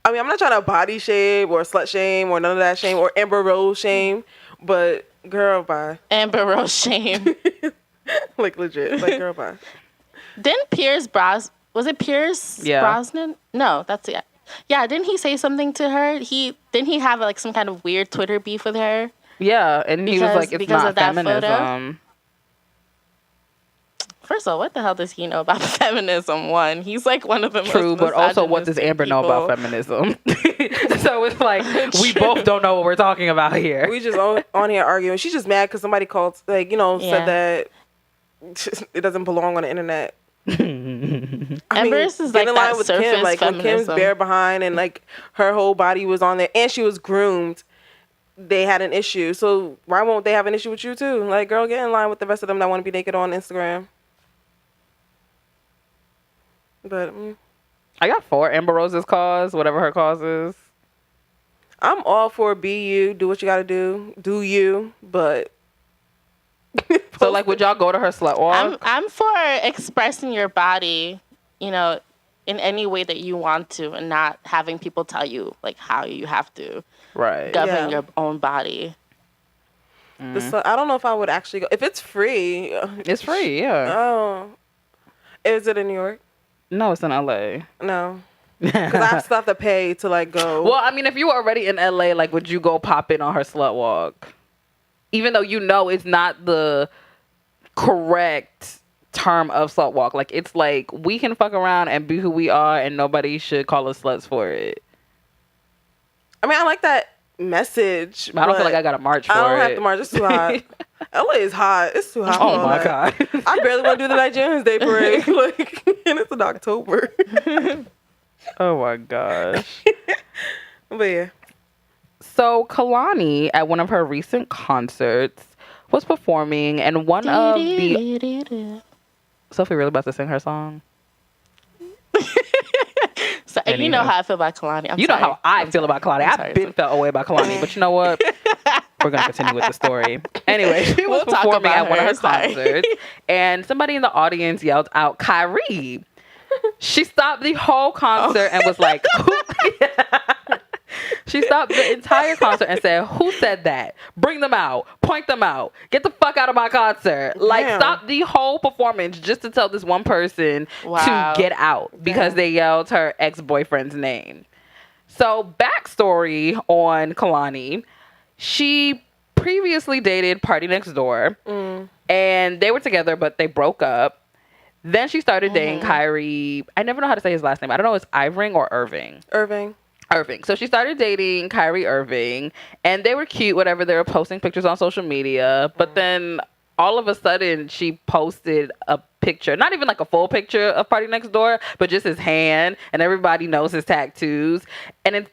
I mean, I'm not trying to body shame or slut shame or none of that shame or Amber Rose shame, but girl, bye. Amber Rose shame. Like, legit. Like, girl, bye. Didn't was it Pierce Brosnan? No, that's it. Yeah, didn't he say something to her? Didn't he have like some kind of weird Twitter beef with her? Yeah, and he was like, it's not of that feminism. Photo? First of all, what the hell does he know about feminism? One, he's like one of the true, but also what does Amber know about feminism? So it's like we both don't know what we're talking about here. We just on here arguing. She's just mad because somebody called, said that it doesn't belong on the internet. Amber's is like in that line with surface Kim, like feminism. when Kim's bare behind and like her whole body was on there and she was groomed, they had an issue. So why won't they have an issue with you too? Like, girl, get in line with the rest of them that want to be naked on Instagram. But I got 4 Amber Rose's cause, whatever her cause is. I'm all for be you, do what you gotta do you, but so like, would y'all go to her slut walk? I'm for expressing your body, in any way that you want to, and not having people tell you like how you have to govern your own body. I don't know if I would actually go if it's free. It's free, yeah. Oh, is it in New York? No, it's in LA. No. Because I still have to pay to like go. Well, I mean, if you were already in LA, like, would you go pop in on her slut walk? Even though it's not the correct term of slut walk. Like, it's like, we can fuck around and be who we are and nobody should call us sluts for it. I mean, I like that message. I don't feel like I got to march for it. I don't have to march. It's too hot. LA is hot. It's too hot. Oh my God. I barely want to do the Nigerians Day parade. Like, and it's in October. Oh my gosh. But yeah. So Kalani, at one of her recent concerts, was performing, and one of the... Sophie really about to sing her song? So, anyway. You know how I feel about Kalani. You know how I feel about Kalani. I've been felt away about Kalani, but you know what? We're going to continue with the story. Anyway, she was performing at one of her concerts, and somebody in the audience yelled out, Kyrie. She stopped the whole concert and was like, she stopped the entire concert and said, who said that? Bring them out. Point them out. Get the fuck out of my concert. Damn. Like, stop the whole performance just to tell this one person to get out because they yelled her ex-boyfriend's name. So, backstory on Kalani. She previously dated Party Next Door, and they were together, but they broke up. Then she started dating Kyrie. I never know how to say his last name. I don't know if it's Ivering or Irving. Irving. So she started dating Kyrie Irving, and they were cute, whatever. They were posting pictures on social media. But then all of a sudden, she posted a picture, not even like a full picture of Party Next Door, but just his hand, and everybody knows his tattoos. And it's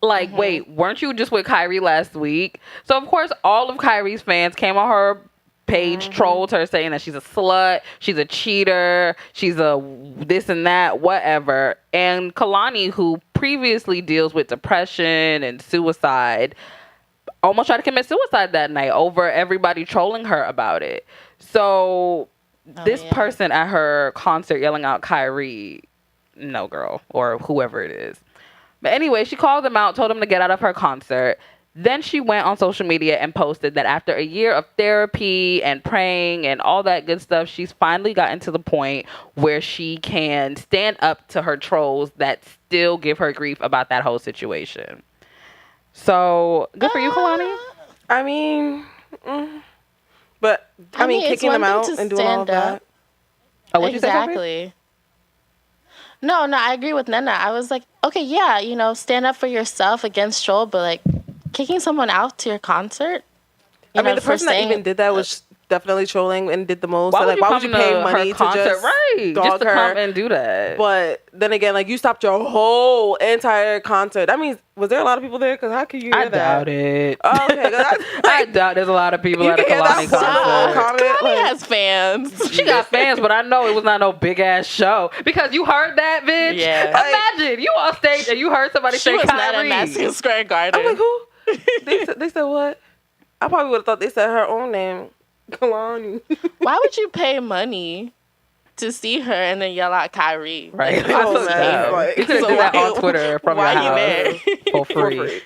like, wait, weren't you just with Kyrie last week? So, of course, all of Kyrie's fans came on her page, trolled her, saying that she's a slut, she's a cheater, she's a this and that, whatever. And Kalani, who previously deals with depression and suicide, almost tried to commit suicide that night over everybody trolling her about it. So this person at her concert yelling out Kyrie, no girl, or whoever it is. But anyway, she called him out, told him to get out of her concert. Then she went on social media and posted that after a year of therapy and praying and all that good stuff, she's finally gotten to the point where she can stand up to her trolls that still give her grief about that whole situation. So, good for you, Kalani. I mean, but I mean, it's kicking one them thing out to and doing all of stand up. that. Oh, what'd you say, Sophie? Exactly. No, I agree with Nana. I was like, okay, yeah, stand up for yourself against troll, but like kicking someone out to your concert. I mean, the person that even did that was definitely trolling and did the most. Why So, would like, you why come would you to pay her money to concert? just Right, dog just to her? come and do that. But then again, like, you stopped your whole entire concert. That means, was there a lot of people there? Because how can you hear I that? doubt it. Oh, okay. 'Cause that's, I doubt there's a lot of people you at a can hear that Kalani one concert. comment. Kalani Like, has fans. She got fans, but I know it was not no big ass show because you heard that, bitch. Yeah. Imagine you on stage and you heard somebody She say was not at Kyrie. Madison Square Garden. I'm like, who? They said what? I probably would have thought they said her own name. Kalani. Why would you pay money to see her and then yell out Kyrie? Right. Like, That's Oh, so man. dumb. Like, You could have so did that why- on Twitter from your why you house there? for free.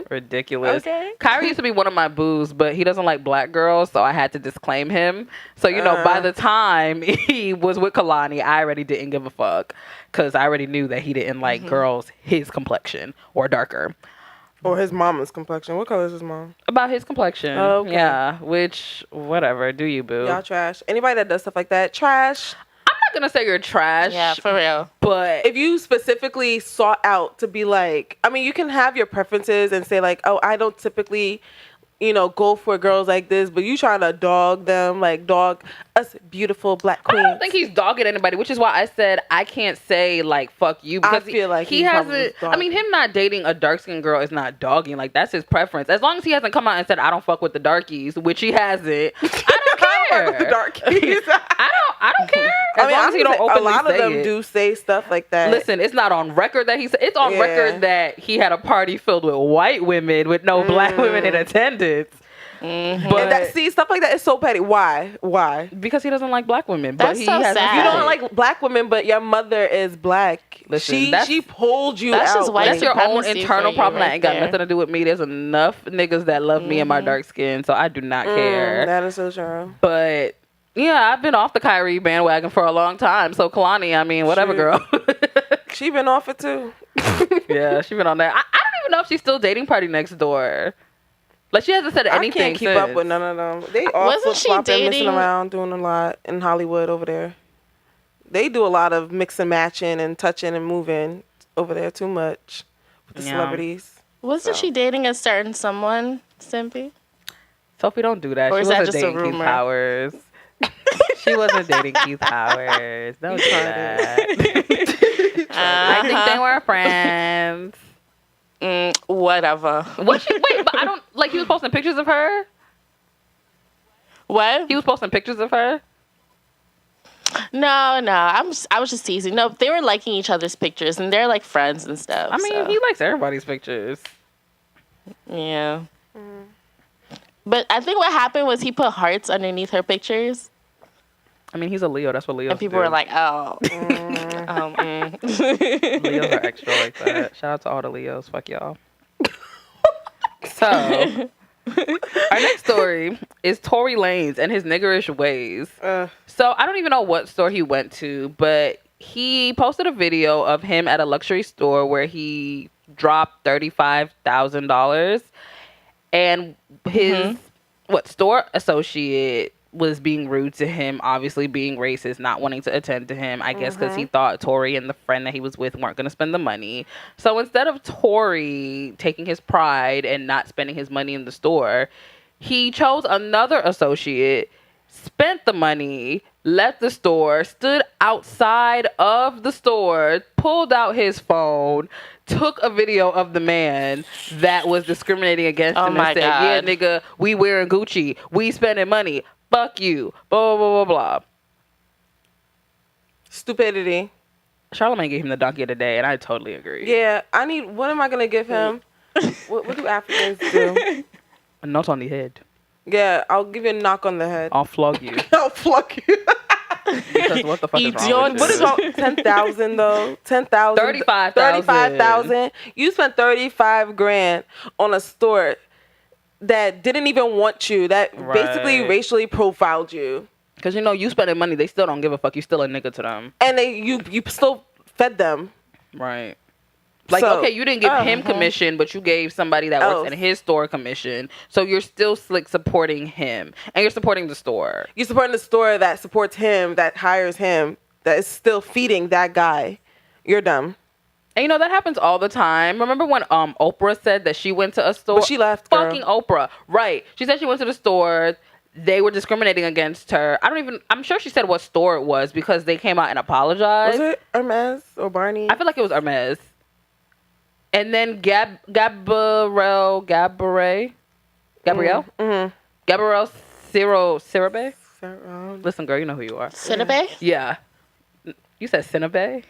Ridiculous. Okay. Kyrie used to be one of my boos, but he doesn't like black girls, so I had to disclaim him. So, by the time he was with Kalani, I already didn't give a fuck because I already knew that he didn't like girls his complexion or darker. Or his mama's complexion. What color is his mom? About his complexion. Oh, okay. Yeah, which, whatever, do you, boo? Y'all trash. Anybody that does stuff like that, trash. I'm not going to say you're trash. Yeah, for real. But If you specifically sought out to be like, I mean, you can have your preferences and say like, oh, I don't typically, go for girls like this, but you trying to dog them, like dog us beautiful black I queens. don't think he's dogging anybody, which is why I said I can't say like fuck you because feel like he he probably hasn't. was I mean, him not dating a dark skinned girl is not dogging. Like that's his preference. As long as he hasn't come out and said I don't fuck with the darkies, which he hasn't. I don't care. the darkies. I don't care. As long as he don't honestly, openly a lot of say them it. do say stuff like that. Listen, it's not on record that he said. It's on Yeah. record that he had a party filled with white women with no black women in attendance. But and that, see, stuff like that is so petty. Why? because he doesn't like black women. That's but he so has sad. You don't like black women, but your mother is black. Listen, that's- she pulled you That's out. just white That's your own supremacy internal for you problem. That right ain't got there. nothing to do with me. There's enough niggas that love me and my dark skin, so I do not care. That is so true. But yeah, I've been off the Kyrie bandwagon for a long time. So Kalani, I mean, whatever, Shoot. girl. She been off it too. Yeah, she been on that. I don't even know if she's still dating Party Next Door. Like she hasn't said anything. I can't keep up since. with none of them. They all Wasn't flip she flopping, messing dating- around, doing a lot in Hollywood over there. They do a lot of mix and matching and touching and moving over there too much with the Yeah. celebrities. Wasn't she dating a certain someone, Simpy? Sophie, don't do that. Or She is that wasn't just a dating Keith rumor? Powers. She wasn't dating Keith Powers. Don't do that. I think they were friends. Whatever. What she wait, but I don't like he was posting pictures of her? What? He was posting pictures of her? No. I was just teasing. No, they were liking each other's pictures, and they're like friends and stuff. I mean, so, he likes everybody's pictures. yeah. But I think what happened was he put hearts underneath her pictures, I mean, he's a Leo. That's what Leos and people do. were like, "Oh, Leos are extra like that. Shout out to all the Leos. Fuck y'all. So, our next story is Tory Lanez and his niggerish ways. So, I don't even know what store he went to, but he posted a video of him at a luxury store where he dropped $35,000, and his store associate was being rude to him, obviously being racist, not wanting to attend to him, I guess because he thought Tory and the friend that he was with weren't going to spend the money. So instead of Tory taking his pride and not spending his money in the store, he chose another associate, spent the money, left the store, stood outside of the store, pulled out his phone, took a video of the man that was discriminating against Oh him my and said, yeah, God. nigga, we wearing Gucci, we spending money, fuck you, blah, blah, blah, blah. Stupidity. Charlamagne gave him the donkey of the day, and I totally agree. Yeah, what am I going to give him? What do Africans do? A note on the head. Yeah, I'll give you a knock on the head. I'll flog you. I'll flog you. Because what the fuck is wrong with What is you? wrong? 10,000 though. 10,000. 35,000. 35,000. You spent 35 grand on a store that didn't even want you. That basically Right. racially profiled you. Because, you spending money, they still don't give a fuck. You still a nigga to them. And you still fed them. Right. Like, So, okay, you didn't give him commission, but you gave somebody that works in his store commission. So you're still slick supporting him. And you're supporting the store. You're supporting the store that supports him, that hires him, that is still feeding that guy. You're dumb. And that happens all the time. Remember when Oprah said that she went to a store? But she left, girl. Fucking Oprah. Right. She said she went to the store. They were discriminating against her. I'm sure she said what store it was because they came out and apologized. Was it Hermes or Barney? I feel like it was Hermes. And then Gabrielle? Gabrielle Sirabe? Listen, girl, you know who you are. Cinnabay? Yeah. You said Cinnabay?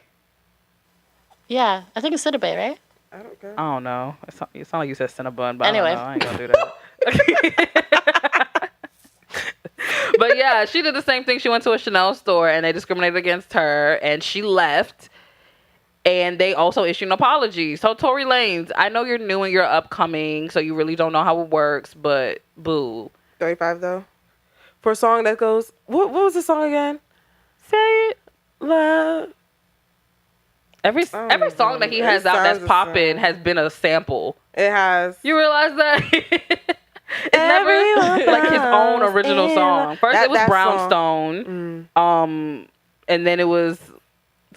Yeah, I think it's Cinnabay, right? I don't care. I don't know. It sounded like you said Cinnabon, but Anyway. I don't know. I ain't gonna do that. But yeah, she did the same thing. She went to a Chanel store and they discriminated against her and she left. And they also issued an apology. So Tory Lanez, I know you're new and you're upcoming, so you really don't know how it works, but boo. 35 though. For a song that goes, what was the song again? Say it. Love. Every song that he has out that's popping has been a sample. It has. You realize that? It's never like his own original song. First it was Brownstone. And then it was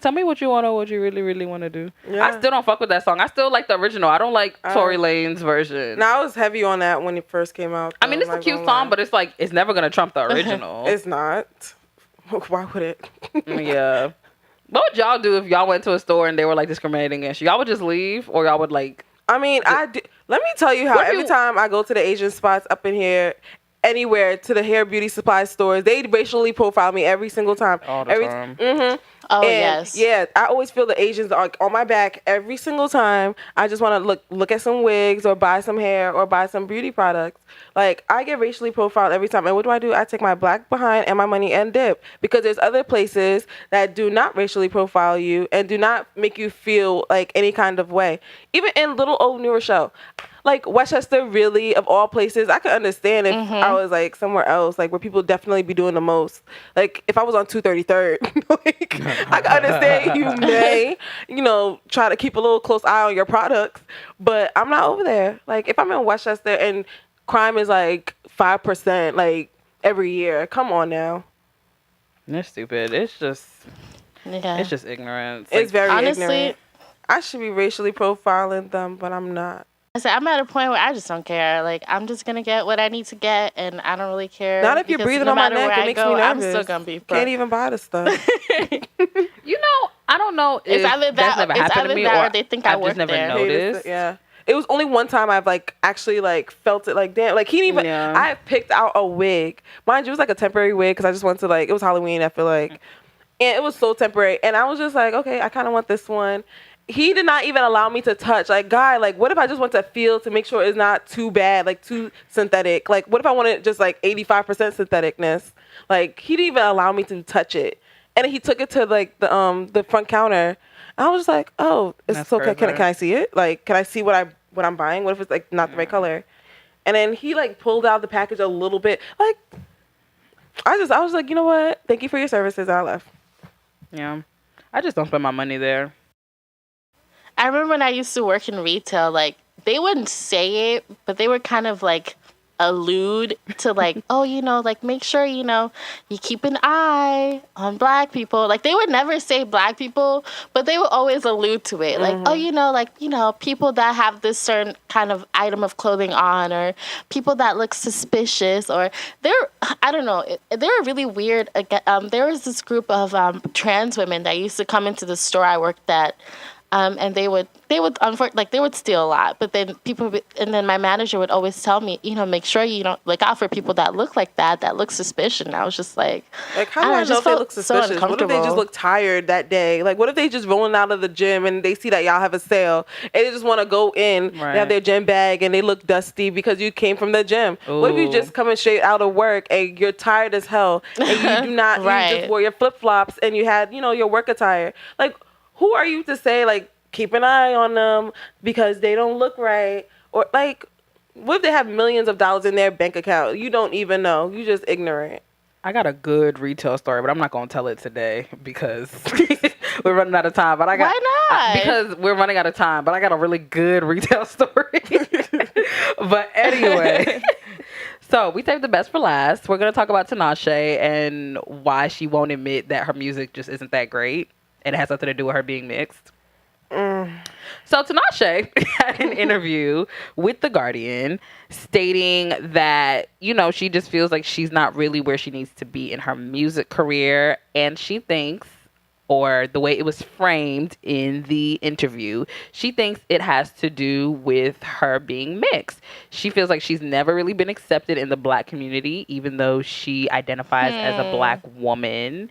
Tell Me What You Want or What You Really, Really Want to Do. Yeah. I still don't fuck with that song. I still like the original. I don't like Tory Lanez's version. No, I was heavy on that when it first came out. I mean, it's a cute song, but it's like, it's never going to trump the original. It's not. Why would it? Yeah. What would y'all do if y'all went to a store and they were like discriminating against you? Y'all would just leave or y'all would like... I mean, let me tell you how every time I go to the Asian spots up in here, anywhere to the hair beauty supply stores, they racially profile me every single time. All the time. Mm-hmm. Oh, And yes. yeah, I always feel the Asians are on my back every single time. I just want to look at some wigs or buy some hair or buy some beauty products. Like, I get racially profiled every time. And what do? I take my black behind and my money and dip. Because there's other places that do not racially profile you and do not make you feel like any kind of way. Even in little old New Rochelle. Like, Westchester, really, of all places, I could understand if I was, like, somewhere else, like, where people definitely be doing the most. Like, if I was on 233rd, like, I could understand you may, try to keep a little close eye on your products, but I'm not over there. Like, if I'm in Westchester and crime is, like, 5%, like, every year, come on now. They're stupid. It's just ignorance. It's very honestly, ignorant. I should be racially profiling them, but I'm not. I'm at a point where I just don't care. Like, I'm just going to get what I need to get, and I don't really care. Not if you're because breathing no on my matter neck, where it I makes go, me nervous. I'm still going to be broke. Can't even buy the stuff. I don't know if It's either that's that, never happened to me or they think I I've work just never there. noticed. Yeah. It was only one time I've actually felt it damn. Like, he didn't even, I picked out a wig. Mind you, it was like a temporary wig because I just went to it was Halloween, I feel like. And it was so temporary. And I was just like, okay, I kind of want this one. He did not even allow me to touch. Like, guy, what if I just want to feel to make sure it's not too bad, too synthetic? Like, what if I wanted just 85% syntheticness? Like, he didn't even allow me to touch it. And he took it to the front counter. I was just like, oh, it's okay. Can I see it? Like, can I see what I'm buying? What if it's not the right color? And then he pulled out the package a little bit. Like, I was like, you know what? Thank you for your services. I left. Yeah, I just don't spend my money there. I remember when I used to work in retail, they wouldn't say it, but they would kind of allude to make sure, you keep an eye on black people. They would never say black people, but they would always allude to it. People that have this certain kind of item of clothing on, or people that look suspicious, or I don't know, they were really weird. There was this group of trans women that used to come into the store I worked at And they would like they would steal a lot, but then and then my manager would always tell me, make sure you don't look out for people that look like that look suspicious. And I was just like how do I know if they look suspicious? What if they just look tired that day? Like, what if they just rolling out of the gym and they see that y'all have a sale and they just want to go in, they have their gym bag and they look dusty because you came from the gym? Ooh. What if you just coming straight out of work and you're tired as hell and you do not, you just wore your flip flops and you had, your work attire? Like, who are you to say, like, keep an eye on them because they don't look right? Or, like, what if they have millions of dollars in their bank account? You don't even know. You just ignorant. I got a good retail story, but I'm not going to tell it today because we're running out of time. But Why not? Because we're running out of time, but I got a really good retail story. But anyway, so we saved the best for last. We're going to talk about Tinashe and why she won't admit that her music just isn't that great. And it has nothing to do with her being mixed. So Tinashe had an interview with The Guardian stating that, she just feels like she's not really where she needs to be in her music career. And she thinks, or the way it was framed in the interview, she thinks it has to do with her being mixed. She feels like she's never really been accepted in the Black community, even though she identifies as a Black woman.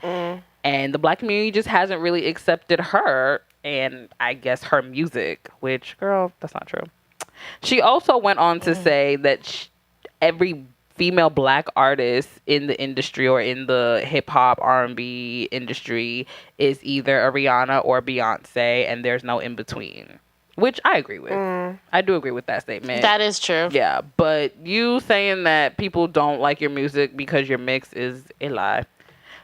And the Black community just hasn't really accepted her and I guess her music, which, girl, that's not true. She also went on to say that every female Black artist in the industry or in the hip hop R&B industry is either a Rihanna or Beyonce, and there's no in between, which I agree with. I do agree with that statement. That is true. Yeah, but you saying that people don't like your music because you're mixed is a lie.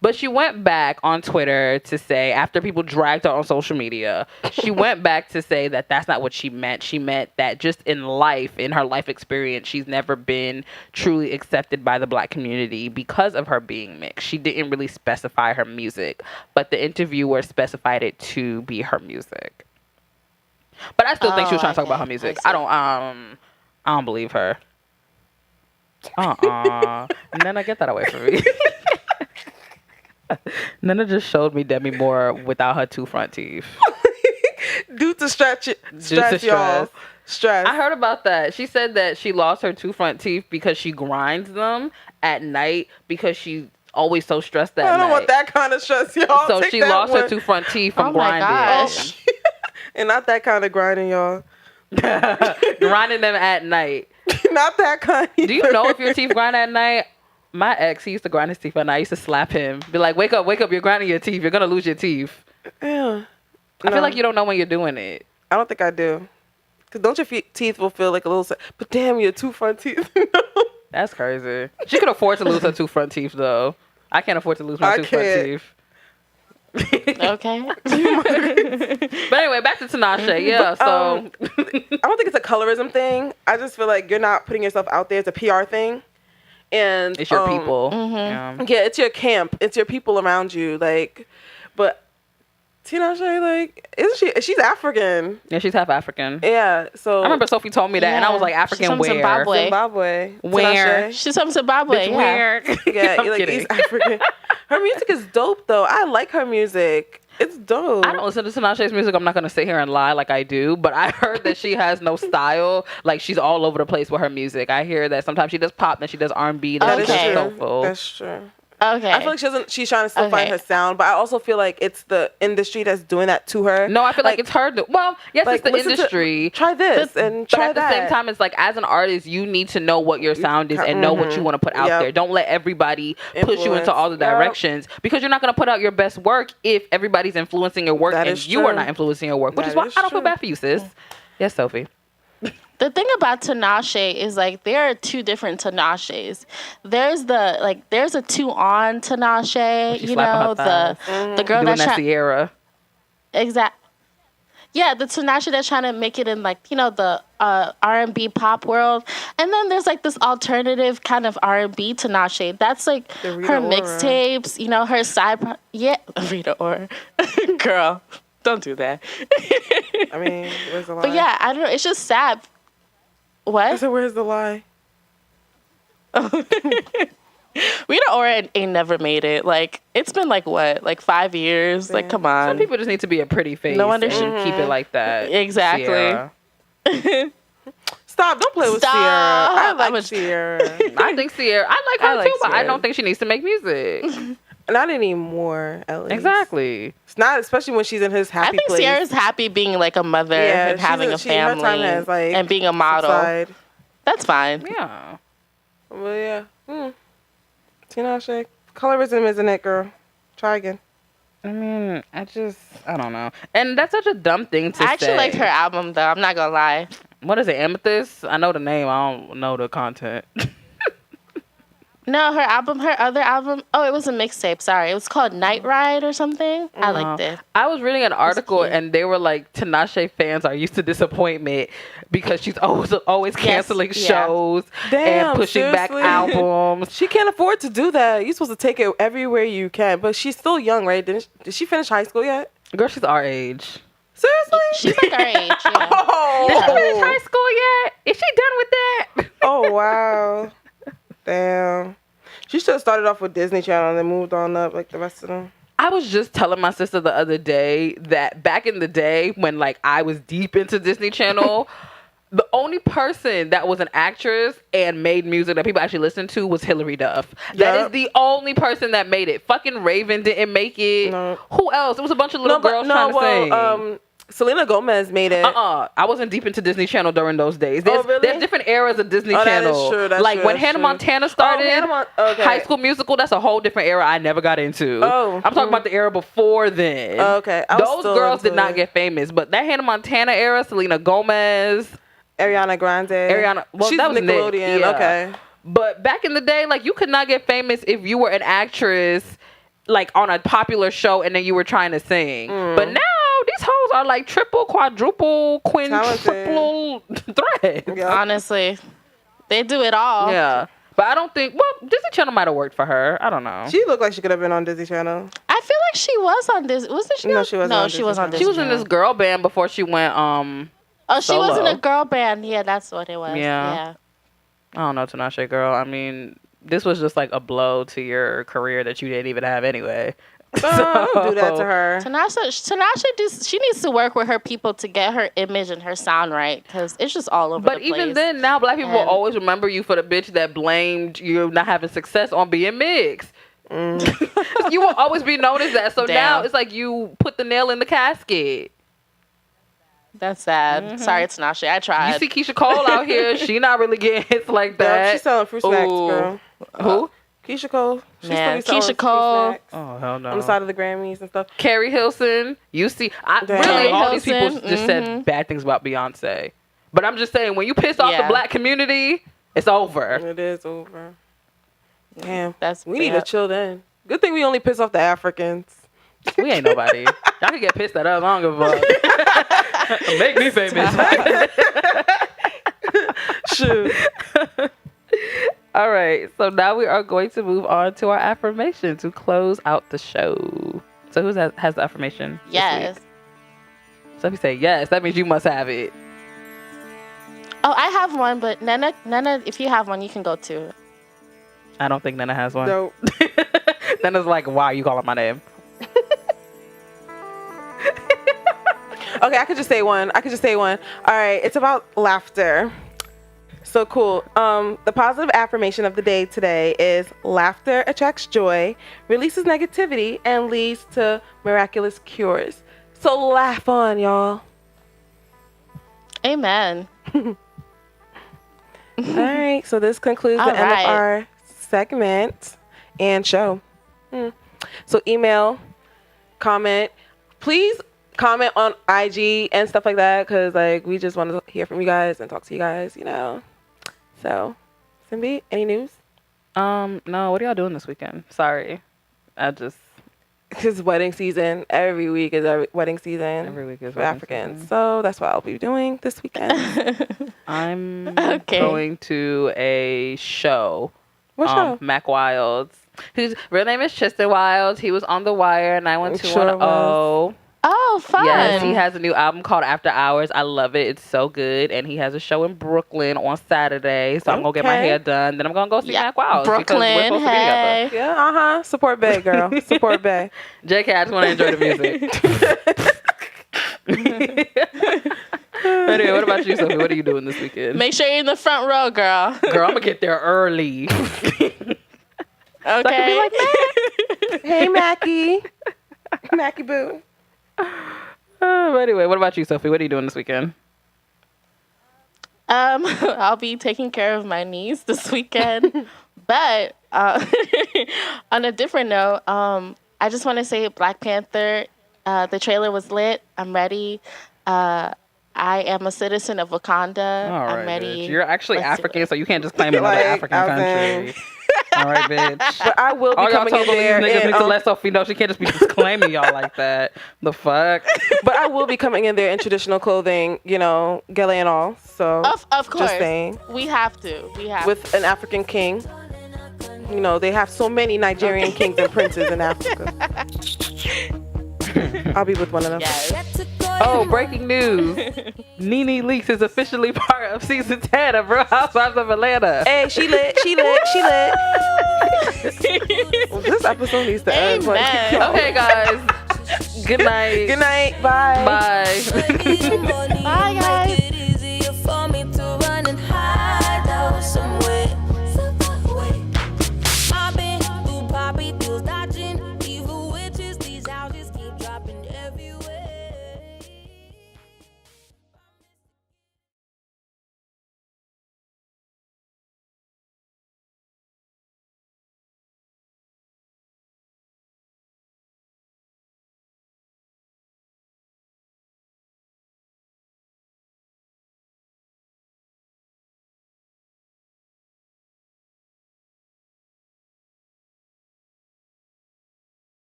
But she went back on Twitter to say, after people dragged her on social media, she went back to say that that's not what she meant. She meant that just in life, in her life experience, she's never been truly accepted by the Black community because of her being mixed. She didn't really specify her music, but the interviewer specified it to be her music. But I still think she was trying to talk about her music. I don't believe her. And then I get that away from me. Nana just showed me Demi Moore without her two front teeth. Due to stress, y'all. Stress. I heard about that. She said that she lost her two front teeth because she grinds them at night because she's always so stressed that night. I don't want that kind of stress, y'all. So she lost her two front teeth from grinding. And not that kind of grinding, y'all. Grinding them at night. Not that kind either. Do you know if your teeth grind at night? My ex, he used to grind his teeth at night. I used to slap him. Be like, wake up, you're grinding your teeth. You're going to lose your teeth. Yeah. I feel like you don't know when you're doing it. I don't think I do. Because don't your teeth will feel like a little... But damn, your two front teeth. That's crazy. She could afford to lose her two front teeth, though. I can't afford to lose my two front teeth. Okay. But anyway, back to Tinashe. Yeah, so... I don't think it's a colorism thing. I just feel like you're not putting yourself out there. It's a PR thing. And it's your people. Yeah, it's your camp. It's your people around you. Like, but Tinashe, like, she's African. Yeah, she's half African. Yeah, so I remember Sophie told me that, and I was like, African she's from where? Zimbabwe. Where? She's from Zimbabwe. Bitch, where? Yeah, like East African. Her music is dope, though. I like her music. It's dope. I don't listen to Tinashe's music. I'm not going to sit here and lie like I do, but I heard that she has no style. Like, she's all over the place with her music. I hear that sometimes she does pop, then she does R&B, then she does soulful. That's true. Okay. I feel like she's trying to still find her sound, but I also feel like it's the industry that's doing that to her. No, I feel like it's her. Well, yes, like, it's the industry. Try this and try that. But at the same time, it's like, as an artist, you need to know what your sound is and know what you want to put out there. Don't let everybody push you into all the directions, because you're not going to put out your best work if everybody's influencing your work and you are not influencing your work, which is why I don't feel bad for you, sis. Yes, Sophie. The thing about Tinashe is, like, there are two different Tinashes. There's a 2-on Tinashe, the girl doing that Sierra. Exact. Yeah, the Tinashe that's trying to make it in, like, the R&B pop world. And then there's, like, this alternative kind of R&B Tinashe. That's, like, her mixtapes, her side... Yeah, Rita Ora. Girl, don't do that. I mean, where's the lie? But yeah, I don't know. It's just sad. What? I said, where's the lie? Rita Ora ain't never made it. Like, it's been like what? Like 5 years? Like, come on. Some people just need to be a pretty face No wonder and keep it like that. Exactly. Sierra. Stop! Don't play with Stop. Sierra. I like I'm a- Sierra. I think Sierra. I like her I like too, but I Sierra. don't think she needs to make music. Not anymore, at least. Exactly. It's not, especially when she's in his happy I think place. Sierra's happy being like a mother and having a her time family has, like, and being a model. subside. That's fine. Yeah. Well, yeah. Tinashe. Colorism, isn't it, girl? Try again. I mean, I don't know. And that's such a dumb thing to say. I actually liked her album though. I'm not gonna lie. What is it, Amethyst? I know the name. I don't know the content. No, her other album. Oh, it was a mixtape. Sorry, it was called Night Ride or something. I liked it. I was reading an article cute. and they were like, Tinashe fans are used to disappointment because she's always canceling yeah. shows Damn, and pushing back seriously? albums. She can't afford to do that. You're supposed to take it everywhere you can. But she's still young, right? Did she finish high school yet? Girl, she's our age. Seriously? She's like our age. Yeah. Oh. Did she finish high school yet? Is she done with that? Oh, wow. Damn. She should have started off with Disney Channel and then moved on up like the rest of them. I was just telling my sister the other day that back in the day when like I was deep into Disney Channel, the only person that was an actress and made music that people actually listened to was Hilary Duff. That Yup. is the only person that made it. Fucking Raven didn't make it. No. Who else? It was a bunch of little girls trying to sing. Selena Gomez made it. I wasn't deep into Disney Channel during those days. There's, really? there's different eras of Disney Oh, that is Channel. true, that's like true, when that's Hannah true. Montana started, Okay. High School Musical, that's a whole different era I never got into. Oh, I'm talking about the era before then. Okay. I was Those still girls did into not it. get famous, but that Hannah Montana era, Selena Gomez, Ariana Grande. well, She's that was Nick, Nickelodeon. yeah. Okay. But back in the day, like you could not get famous if you were an actress, like on a popular show, and then you were trying to sing. But now these hoes are like triple, quadruple, quintuple threat. Yeah. Honestly, they do it all. Yeah, but I don't think. Well, Disney Channel might have worked for her. I don't know. She looked like she could have been on Disney Channel. I feel like she was on this. Wasn't she? No, on- she wasn't No, on she Disney was on Channel. Disney. She was in Channel. this girl band before she went. Oh, she was in solo. a girl band. Yeah, that's what it was. Yeah. Yeah. I don't know, Tinashe girl. I mean, this was just like a blow to your career that you didn't even have anyway. Don't do that to her. Tinashe, she needs to work with her people to get her image and her sound right, because it's just all over But the place. even then, now black people will And- always remember you for the bitch that blamed you not having success on being mixed. You will always be known as that. So Damn. now it's like you put the nail in the casket. That's sad. Sorry, Tinashe. I tried. You see Keisha Cole out here, she not really getting hits like Girl, that. she's selling fruit snacks, Ooh. girl. Who? Keisha Cole. She's Man, still be selling Keisha Cole. fruit snacks Oh, hell no. on the side of the Grammys and stuff. Carrie Hilson. You see, Damn. really, Carrie all these people Hilson, just said bad things about Beyonce. But I'm just saying, when you piss off the Yeah. black community, it's over. It is over. Damn. That's We need to bad. chill then. Good thing we only piss off the Africans. We ain't nobody. Y'all can get pissed at us. I don't give a fuck. Make me famous. Shoot. All right. So now we are going to move on to our affirmation to close out the show. So who has the affirmation? this Yes. week? So if you say yes, that means you must have it. Oh, I have one, but Nana, if you have one, you can go too. I don't think Nana has one. Dope. Nana's like, why are you calling my name? Okay, I could just say one. All right, it's about laughter. So cool. The positive affirmation of the day today is laughter attracts joy, releases negativity, and leads to miraculous cures. So laugh on, y'all. Amen. All right, so this concludes the All end right. of our segment and show. So email, comment, please comment on IG and stuff like that, because like we just want to hear from you guys and talk to you guys, you know. So, Simbi, any news? No, what are y'all doing this weekend? Sorry. It's wedding season. Every week is wedding season. Every week is for wedding Africans. season. So that's what I'll be doing this weekend. I'm Okay. going to a show. What show? Mac Wilds. Whose real name is Tristan Wilds. He was on The Wire, Sure 91210. Oh, fun. Yes, he has a new album called After Hours. I love it. It's so good. And he has a show in Brooklyn on Saturday. So I'm going to get my Okay. hair done. Then I'm going to go see Mac Wiles. Because we're Brooklyn, supposed to be hey. together. Yeah, Support Bay, girl. Support Bay. JK, I just want to enjoy the music. Anyway, what about you, Sophie? What are you doing this weekend? Make sure you're in the front row, girl. Girl, I'm going to get there early. Okay. Hey, Mackie. Mackie Boo. But anyway, what about you, Sophie? What are you doing this weekend? I'll be taking care of my niece this weekend. But on a different note, I just want to say Black Panther, the trailer was lit. I'm ready. I am a citizen of Wakanda. All right, I'm ready. bitch. You're actually Let's do African, it. so you can't just claim another Like, African I was country. All right, bitch. But I will be All y'all coming in Togolese there. niggas and, need to let Sophie know she can't just be disclaiming y'all like that. The fuck? but I will be coming in there in traditional clothing, you know, gele and all. So Of course. just saying, We have to. with an African king. You know, they have so many Nigerian kings and princes in Africa. I'll be with one of them. Yes. Oh, breaking news. Nene Leakes is officially part of season 10 of Real Housewives of Atlanta. Hey, she lit. Well, this episode needs to end. Amen. Okay, guys. Good night. Good night. Bye. Bye. Bye,